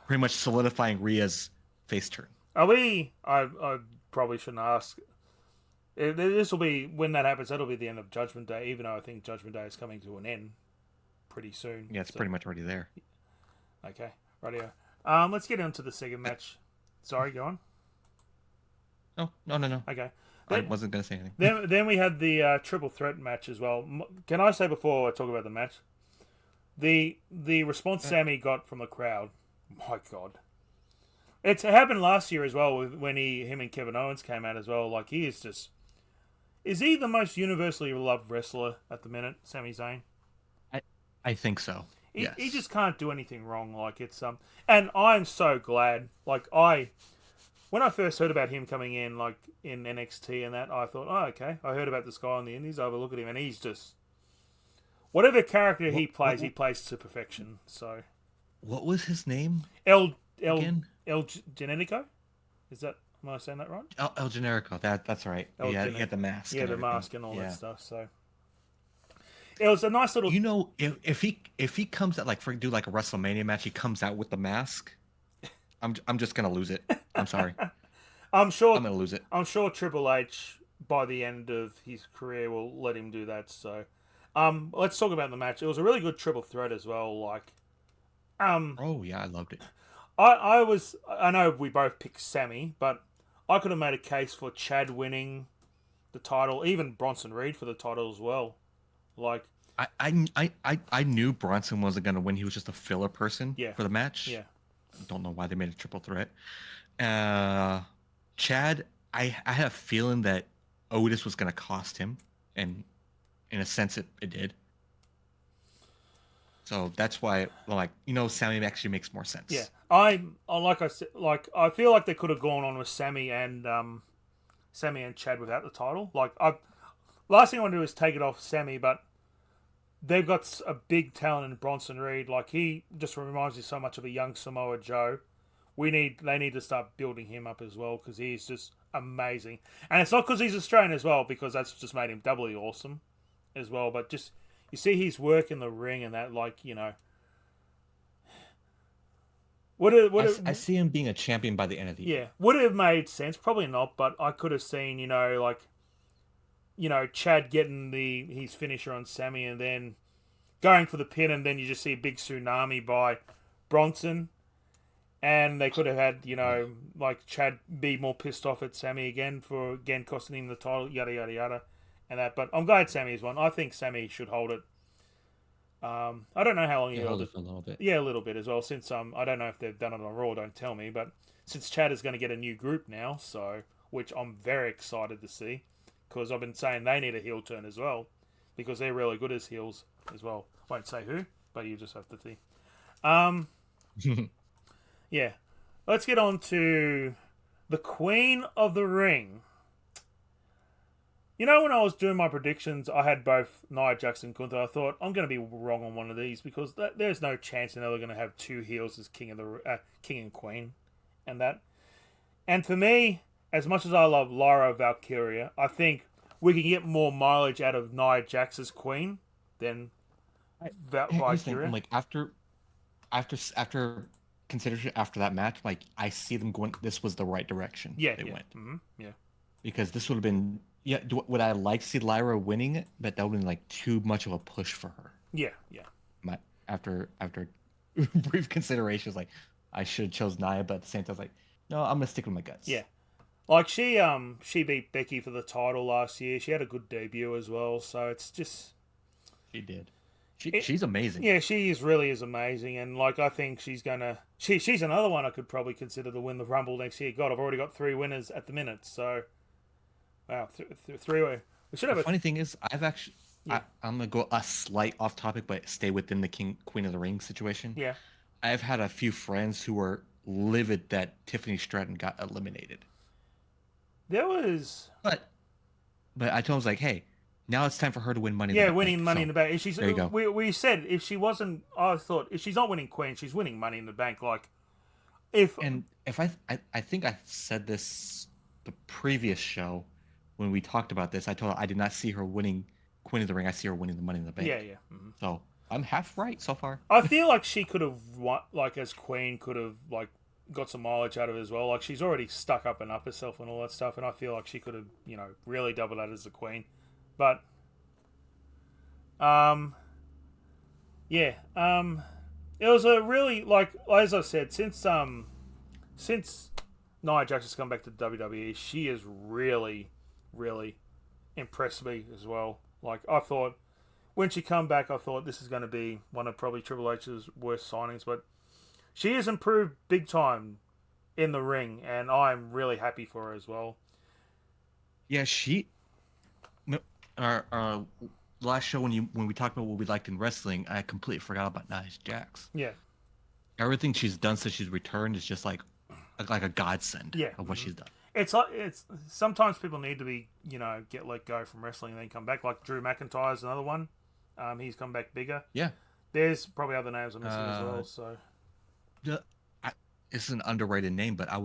Pretty much solidifying Rhea's face turn. Are we? I probably shouldn't ask. This will be when that happens. That'll be the end of Judgment Day. Even though I think Judgment Day is coming to an end pretty soon. Yeah, it's pretty much already there. Okay, rightio. Let's get into the second match. Sorry, go on. No. Okay. I wasn't gonna say anything. Then we had the triple threat match as well. Can I say before I talk about the match, the response Sammy got from the crowd, my god, it happened last year as well when him and Kevin Owens came out as well. Like he is he the most universally loved wrestler at the minute, Sami Zayn? I think so. Yes. He just can't do anything wrong. Like it's and I'm so glad. Like when I first heard about him coming in, like in NXT and that, I thought, oh, okay. I heard about this guy on the Indies. I have a look at him, and he's just whatever character he plays to perfection. So, what was his name? El Generico? Is that? Am I saying that right? El Generico. That's right. He had the mask. Yeah, and the everything. mask and all that stuff. So it was a nice little. If he comes out do like a WrestleMania match, he comes out with the mask. I'm just gonna lose it. I'm sorry. I'm sure I'm gonna lose it. I'm sure Triple H by the end of his career will let him do that. So, let's talk about the match. It was a really good triple threat as well. Like, oh yeah, I loved it. I know we both picked Sammy, but I could have made a case for Chad winning the title, even Bronson Reed for the title as well. Like, I knew Bronson wasn't gonna win. He was just a filler person for the match. Yeah. Don't know why they made a triple threat. Chad, I had a feeling that Otis was going to cost him, and in a sense, it did. So that's why, Sammy actually makes more sense. Yeah, I feel like they could have gone on with Sammy and Chad without the title. Last thing I want to do is take it off Sammy, but they've got a big talent in Bronson Reed. Like he just reminds me so much of a young Samoa Joe. They need to start building him up as well because he's just amazing. And it's not because he's Australian as well, because that's just made him doubly awesome as well. But just you see his work in the ring and that, I see him being a champion by the end of the year. Yeah, would it have made sense? Probably not, but I could have seen, Chad getting his finisher on Sammy and then going for the pin, and then you just see a big tsunami by Bronson. And they could have had, Chad be more pissed off at Sammy again for, costing him the title, yada, yada, yada, and that. But I'm glad Sammy's won. I think Sammy should hold it. I don't know how long he held it. For a little bit. Yeah, a little bit as well. Since I don't know if they've done it on Raw, don't tell me. But since Chad is going to get a new group now, which I'm very excited to see, because I've been saying they need a heel turn as well, because they're really good as heels as well. Won't say who, but you just have to see. Yeah, let's get on to the Queen of the Ring. When I was doing my predictions, I had both Nia Jax and Gunther. I thought, I'm going to be wrong on one of these because there's no chance they're going to have two heels as King and Queen. And that. And for me, as much as I love Lyra Valkyria, I think we can get more mileage out of Nia Jax as Queen than Valkyria. Like, after consideration after that match, I see them going. This was the right direction. They went. Mm-hmm. Yeah, because this would have been. Yeah, would I like to see Lyra winning it? But that would have been too much of a push for her. Yeah. After brief consideration, was I should have chose Nia, but at the same time, I was no, I'm gonna stick with my guts. Yeah, she beat Becky for the title last year. She had a good debut as well, so it's just she did. She's amazing. Yeah, she really is amazing, and I think she's gonna. She's another one I could probably consider to win the Rumble next year. God, I've already got 3 winners at the minute, so wow, three. We should The have funny thing is, I've actually, yeah, I'm gonna go a slight off topic, but stay within the King Queen of the Ring situation. yeah. I've had a few friends who were livid that Tiffany Stratton got eliminated, There was but I told him I was like, hey, now it's time for her to win Money in the yeah, Bank. winning Money in So the Bank. If she's there you go. we said if she wasn't, I thought if she's not winning Queen, she's winning Money in the Bank. Like if And if I think I said this the previous show when we talked about this, I told her I did not see her winning Queen of the Ring. I see her winning the Money in the yeah, Bank. yeah. Mhm. So I'm half right so far. I feel like she could have like as Queen could have like got some mileage out of it as well. Like she's already stuck up and up herself and all that stuff, and I feel like she could have really doubled that as the Queen. But um yeah it was a really like as I said since Nia Jax has come back to WWE, she has really impressed me as well. Like I thought when she come back, I thought this is going to be one of probably Triple H's worst signings, but she has improved big time in the ring, and I'm really happy for her as well. Yeah, she. No, our last show when we talked about what we liked in wrestling, I completely forgot about Nia Jax. Yeah, Everything she's done since she's returned is just like a godsend yeah. of what she's done. It's like it's sometimes people need to be get let go from wrestling and then come back. Like Drew McIntyre's another one. He's come back bigger. Yeah. There's probably other names I'm missing as well. So The, I, it's an underrated name, but I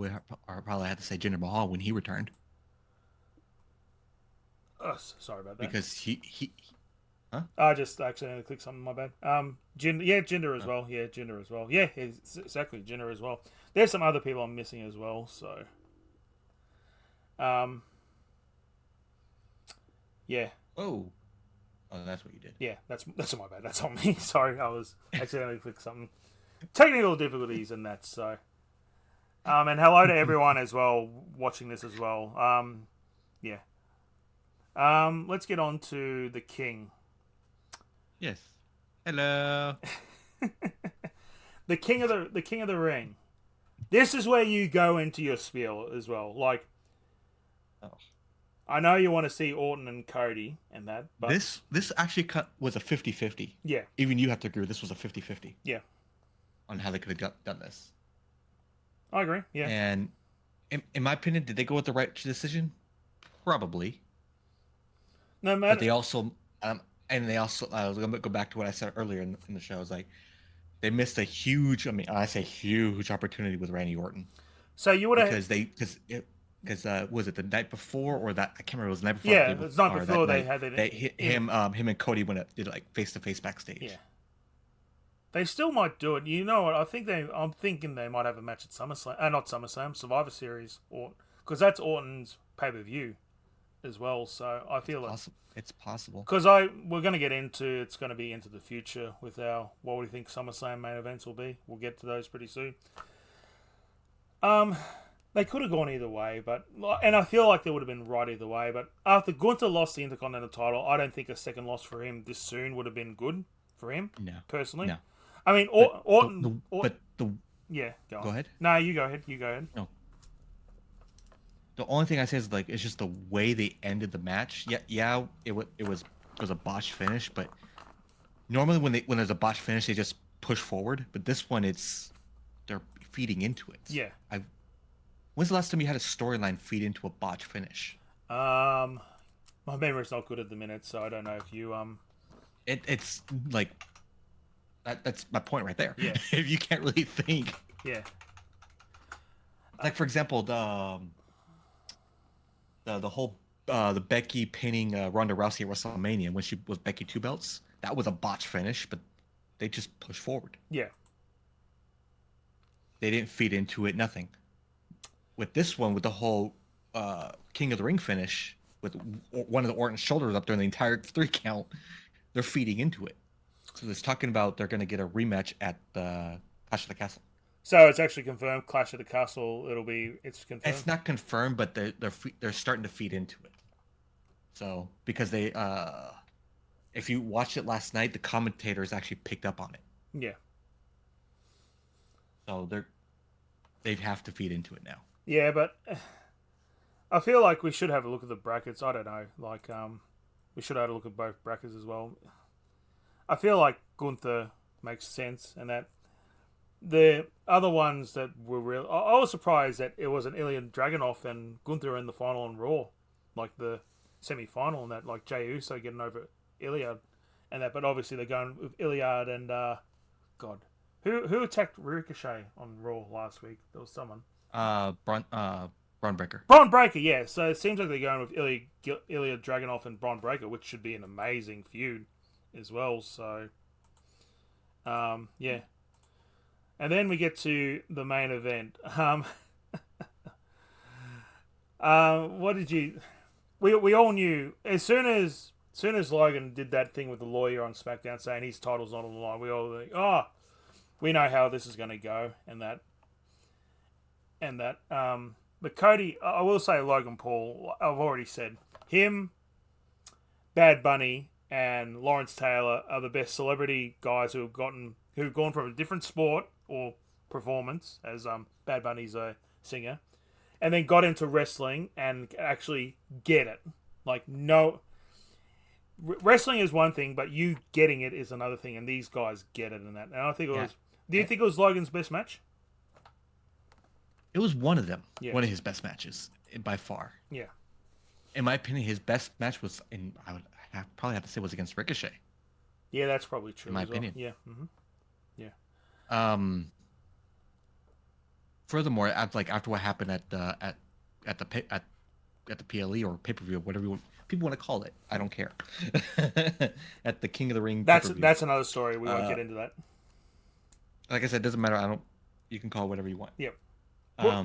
probably have to say Jinder Mahal when he returned sorry about that. because he huh? I just accidentally clicked something. My bad. Jinder as well. Yeah, Jinder as well. Yeah, exactly, Jinder as well. There's some other people I'm missing as well. So, yeah, Oh, that's what you did. yeah. That's my bad. That's on me. Sorry, I was accidentally clicked something. Technical difficulties and that. So, and hello to everyone as well watching this as well. Yeah. Let's get on to the King. Yes. Hello. The King of the Ring. This is where you go into your spiel as well. Like, Oh. I know you want to see Orton and Cody and that, but This actually was a 50-50. yeah, Even you have to agree this was a 50-50 yeah, on how they could have done this. I agree. Yeah, And in my opinion, did they go with the right decision? Probably. no But matter. they also I was gonna go back to what I said earlier in the show. I was like, they missed a huge, I say huge opportunity with Randy Orton So you would have. because was it the night before or that I can't remember, it was the night before. Yeah, The day it's not or before that they night, had it. him and Cody did like face to face backstage. Yeah, they still might do it. You know what? I'm thinking they might have a match at SummerSlam. Not SummerSlam, Survivor Series, or because that's Orton's pay per view as well. So I feel like It's possible. because we're going to get into it's going to be into the future with our what we think SummerSlam main events will be. We'll get to those pretty soon. They could have gone either way, and I feel like they would have been right either way. But after Gunther lost the Intercontinental title, I don't think a second loss for him this soon would have been good for him. No, personally. no. I mean, Orton. Yeah, go on. Go ahead. No, you go ahead. You go ahead. No. The only thing I say is like it's just the way they ended the match. Yeah, it was a botched finish, but normally when there's a botched finish, they just push forward. But this one, they're feeding into it. Yeah. When's the last time you had a storyline feed into a botched finish? My memory's not good at the minute, so I don't know if you It's like that's my point right there. Yeah. If you can't really think. Yeah. Like for example, the whole the Becky pinning Ronda Rousey at WrestleMania when she was Becky two belts, that was a botched finish, but they just pushed forward. Yeah. They didn't feed into it, nothing. With this one, with the whole King of the Ring finish, with one of the Orton's shoulders up during the entire 3 count, they're feeding into it. So it's talking about they're going to get a rematch at Clash of the Castle. So it's actually confirmed. Clash of the Castle. It's confirmed. It's not confirmed, but they're starting to feed into it. So because they, if you watched it last night, the commentators actually picked up on it. Yeah. So they'd have to feed into it now. Yeah, but I feel like we should have a look at the brackets. I don't know. Like, we should have a look at both brackets as well. I feel like Gunther makes sense, and that the other ones that were real. I was surprised that it was an Ilya Dragunov and Gunther in the final on Raw, like the semi-final, and that like Jey Uso getting over Iliad and that. But obviously they're going with Iliad and God, who attacked Ricochet on Raw last week? There was someone. Braun Breaker. Braun Breaker, yeah. So it seems like they're going with Ilya Dragunov and Braun Breaker, which should be an amazing feud as well. So, yeah. And then we get to the main event. What did you? We all knew as soon as Logan did that thing with the lawyer on SmackDown saying his title's not on the line. We all think, oh, we know how this is going to go, and that. But Cody, I will say Logan Paul. I've already said him, Bad Bunny, and Lawrence Taylor are the best celebrity guys who've gone from a different sport or performance, as Bad Bunny's a singer, and then got into wrestling and actually get it. Like, no, wrestling is one thing, but you getting it is another thing, and these guys get it in that. And I think it was. Do you think it was Logan's best match? It was one of them. Yeah. One of his best matches by far. Yeah. In my opinion, his best match was, I would probably have to say, was against Ricochet. Yeah, that's probably true. In my opinion. Yeah. Mm-hmm. Yeah. Furthermore, after what happened at the PLE or pay-per-view, whatever people want to call it, I don't care. At the King of the Ring. That's another story. We won't get into that. Like I said, it doesn't matter. You can call it whatever you want. Yep.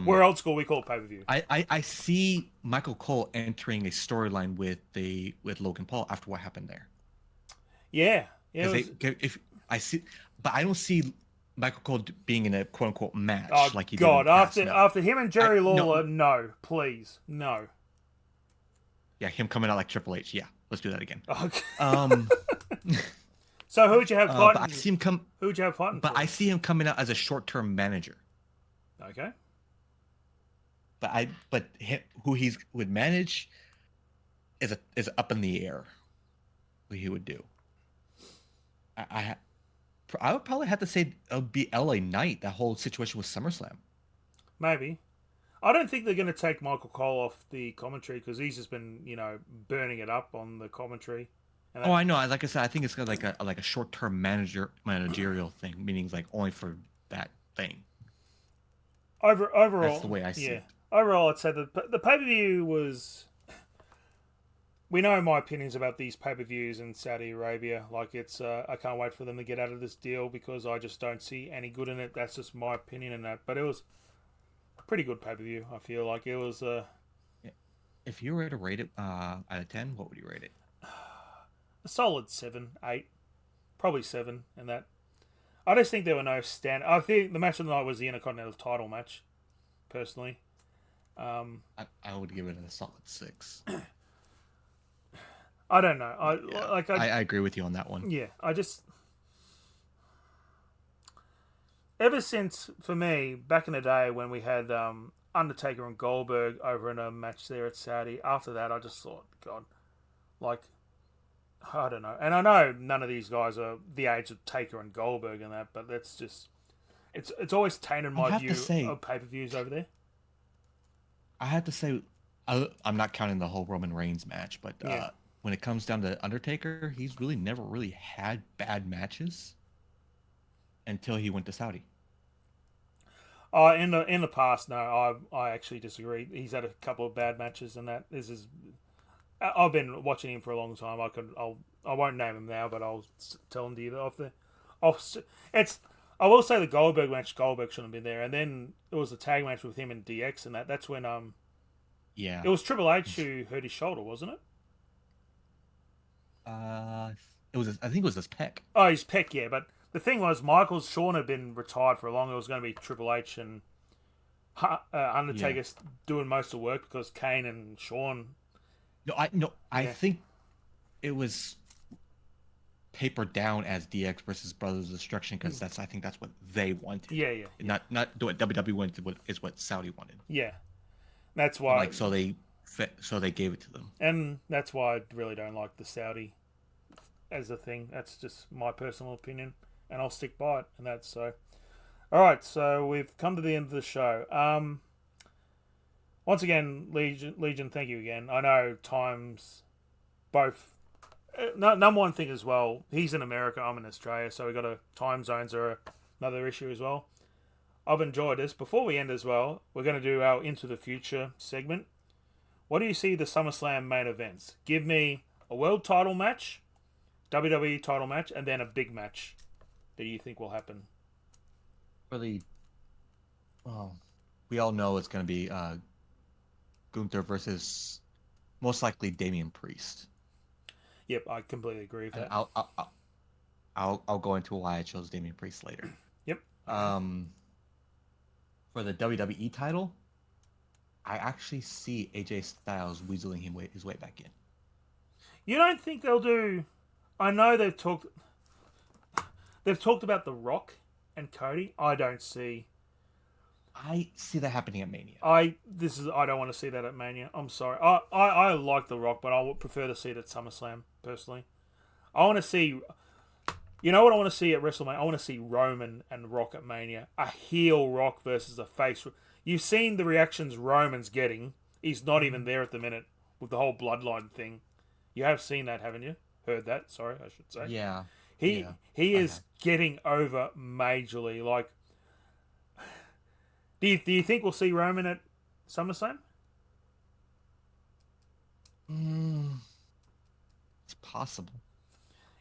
We're old school. We call it pay-per-view. I see Michael Cole entering a storyline with Logan Paul after what happened there. Yeah. If I see, but I don't see Michael Cole being in a quote unquote match like he God, did. After him and Jerry Lawler, no, please, no. Yeah, him coming out like Triple H. Yeah, let's do that again. Okay. So who would you have fighting? I see him come. Who would you have fighting? But I see him coming out as a short-term manager. Okay. But who he would manage is up in the air. What he would do. I would probably have to say it would be LA Knight. That whole situation with SummerSlam. Maybe. I don't think they're going to take Michael Cole off the commentary because he's just been, burning it up on the commentary. Oh, I know. Like I said, I think it's got like a short-term managerial thing, meaning like only for that thing. Overall, that's the way I see it. Overall, I'd say the pay-per-view was. We know my opinions about these pay-per-views in Saudi Arabia. Like, it's I can't wait for them to get out of this deal because I just don't see any good in it. That's just my opinion in that. But it was a pretty good pay-per-view. I feel like it was. If you were to rate it out of 10, what would you rate it? A solid 7, 8, probably 7, and that. I just think there were no stand. I think the match of the night was the Intercontinental title match, personally. I would give it a solid 6. I don't know. I agree with you on that one. Yeah, I just ever since for me back in the day when we had Undertaker and Goldberg over in a match there at Saudi. After that, I just thought, God, like I don't know. And I know none of these guys are the age of Taker and Goldberg and that, but that's just it's always tainted my view of pay-per-views over there. I have to say, I'm not counting the whole Roman Reigns match, but when it comes down to Undertaker, he's really never really had bad matches until he went to Saudi. In the past, no, I actually disagree. He's had a couple of bad matches, and that this is. I've been watching him for a long time. I won't name him now, but I'll tell him to you off there. I will say the Goldberg match. Goldberg shouldn't have been there, and then it was a tag match with him and DX, and that's when yeah, it was Triple H who hurt his shoulder, wasn't it? It was. I think it was his pec. Oh, his pec, yeah. But the thing was, Shawn had been retired for a long. It was going to be Triple H and Undertaker doing most of the work because Kane and Shawn. I think it was papered down as DX versus Brothers of Destruction because I think that's what they wanted. Yeah. Not what WWE wanted is what Saudi wanted. Yeah, that's why. So they So they gave it to them. And that's why I really don't like the Saudi as a thing. That's just my personal opinion, and I'll stick by it. And that's so. All right, so we've come to the end of the show. Once again, Legion, thank you again. I know times both. Number one thing as well. He's in America. I'm in Australia, so we got time zones are another issue as well. I've enjoyed this. Before we end as well, we're going to do our Into the Future segment. What do you see the SummerSlam main events? Give me a world title match, WWE title match, and then a big match that you think will happen. Really, well, we all know it's going to be Gunther versus most likely Damian Priest. Yep, I completely agree with that. I'll go into why I chose Damian Priest later. Yep. For the WWE title, I actually see AJ Styles weaseling his way back in. You don't think they'll do? I know they've talked about The Rock and Cody. I don't see. I see that happening at Mania. I don't want to see that at Mania. I'm sorry. I like The Rock, but I would prefer to see it at SummerSlam personally. I want to see. You know what I want to see at WrestleMania? I want to see Roman and Rock at Mania. A heel Rock versus a face. You've seen the reactions Roman's getting. He's not even there at the minute with the whole bloodline thing. You have seen that, haven't you? Heard that? Sorry, I should say. Yeah. He is getting over majorly. Like, do you think we'll see Roman at SummerSlam? It's possible.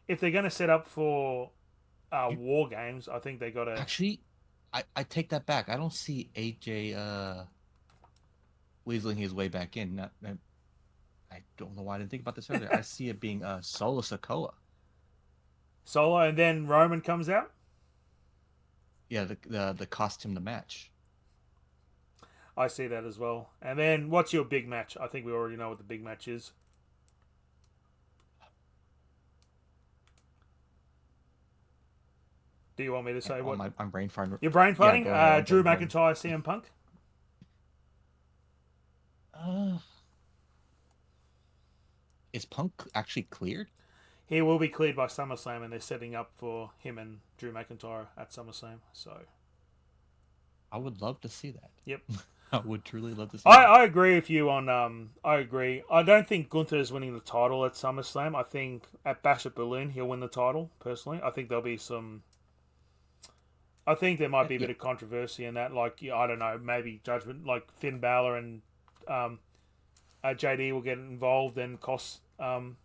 If they're going to set up for War Games, I think they got to... Actually, I take that back. I don't see AJ weaseling his way back in. I don't know why I didn't think about this earlier. I see it being Solo Sikoa. Solo, and then Roman comes out? Yeah, the costume, the match. I see that as well. And then, what's your big match? I think we already know what the big match is. Do you want me to say what? I'm brain farting. You're brain farting? Yeah, Drew McIntyre, CM Punk? Is Punk actually cleared? He will be cleared by SummerSlam, and they're setting up for him and Drew McIntyre at SummerSlam. So, I would love to see that. Yep. I would truly love to see that. that. I agree with you on... I agree. I don't think Gunther is winning the title at SummerSlam. I think at Bash at Berlin, he'll win the title, personally. I think there'll be some... I think there might be a bit of controversy in that. Like, I don't know, maybe judgment. Like, Finn Balor and JD will get involved and cost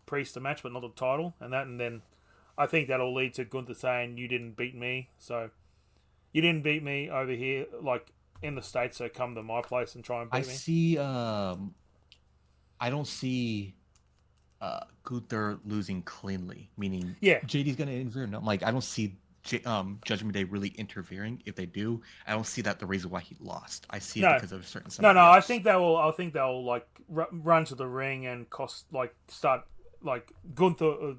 Priest the match, but not the title. And then I think that'll lead to Gunther saying, you didn't beat me. So, you didn't beat me over here, like, in the States, so come to my place and try and beat me. I don't see Gunther losing cleanly, meaning JD's going to interfere. No, like, I don't see Judgment Day really interfering. If they do, I don't see that the reason why he lost. I see it because of certain. No. I think they'll like run to the ring and start Gunther.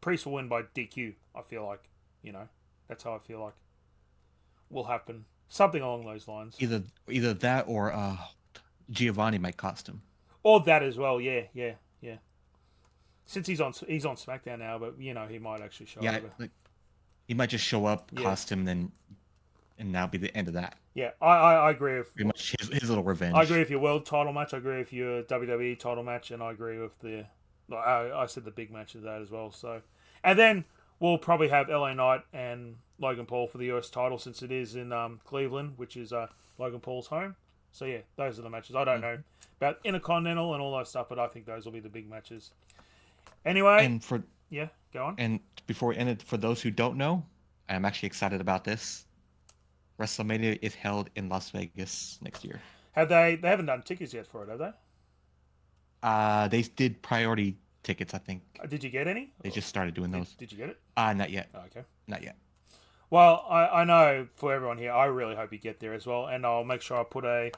Priest will win by DQ. I feel like, that's how I feel like will happen. Something along those lines. Either that or Giovanni might cost him. Or that as well. Yeah. Since he's on SmackDown now, but he might actually show up. Like, he might just show up, cost him, and now be the end of that. Yeah, I agree with... Pretty much his little revenge. I agree with your world title match. I agree with your WWE title match. And I agree with I said the big match of that as well. So, and then we'll probably have LA Knight and Logan Paul for the US title, since it is in Cleveland, which is Logan Paul's home. So, yeah, those are the matches. I don't know about Intercontinental and all that stuff, but I think those will be the big matches. Anyway... Yeah, go on. And before we end it, for those who don't know, I'm actually excited about this. WrestleMania is held in Las Vegas next year. They haven't done tickets yet for it, have they? They did priority tickets, I think. Did you get any? They just started doing those. Did you get it? Not yet. Oh, okay. Not yet. Well, I know for everyone here, I really hope you get there as well, and I'll make sure I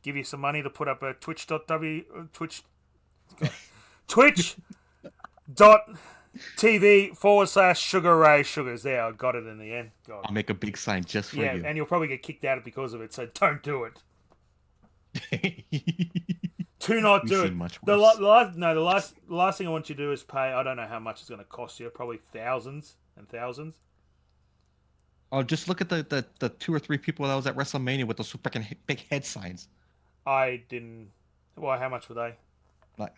give you some money to put up a twitch.tv/SugarRaySugars. There, I got it in the end. God. I'll make a big sign just for you. Yeah, and you'll probably get kicked out because of it, so don't do it. Do not We've do seen it. much The worse. last thing I want you to do is pay. I don't know how much it's going to cost you. Probably thousands and thousands. Oh, just look at the 2 or 3 people that was at WrestleMania with those freaking big head signs. I didn't. Why? How much were they? Like,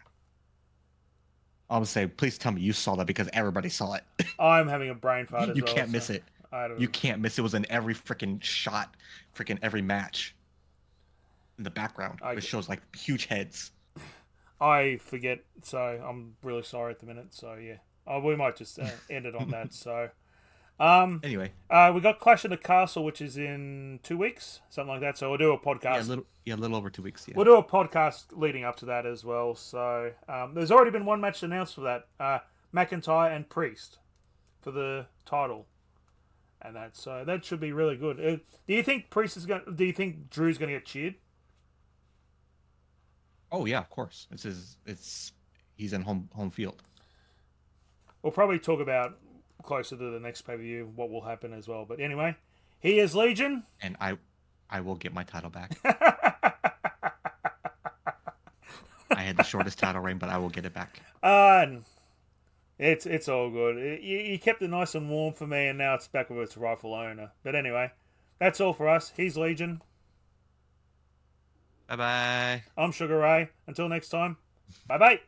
I would say, please tell me you saw that because everybody saw it. I'm having a brain fart as You well. can't So miss it. I don't. You can't miss it. Was in every freaking shot, freaking every match. In the background, I, it shows like huge heads. I forget. So I'm really sorry at the minute. So yeah. Oh, we might just end it on that. So. Anyway, We got Clash of the Castle, which is in 2 weeks, something like that. So we'll do a podcast. a little over 2 weeks. Yeah. We'll do a podcast leading up to that as well. So there's already been one match announced for that: McIntyre and Priest for the title, and that. So that should be really good. Do you think Priest is going? Do you think Drew's going to get cheered? Oh yeah, of course. He's in home field. We'll probably talk about closer to the next pay per view what will happen as well. But anyway, he is Legion, And I will get my title back. I had the shortest title reign, but I will get it back. It's all good. You kept it nice and warm for me, and now it's back with its rightful owner. But anyway, that's all for us. He's Legion. Bye bye. I'm Sugar Ray. Until next time, bye bye.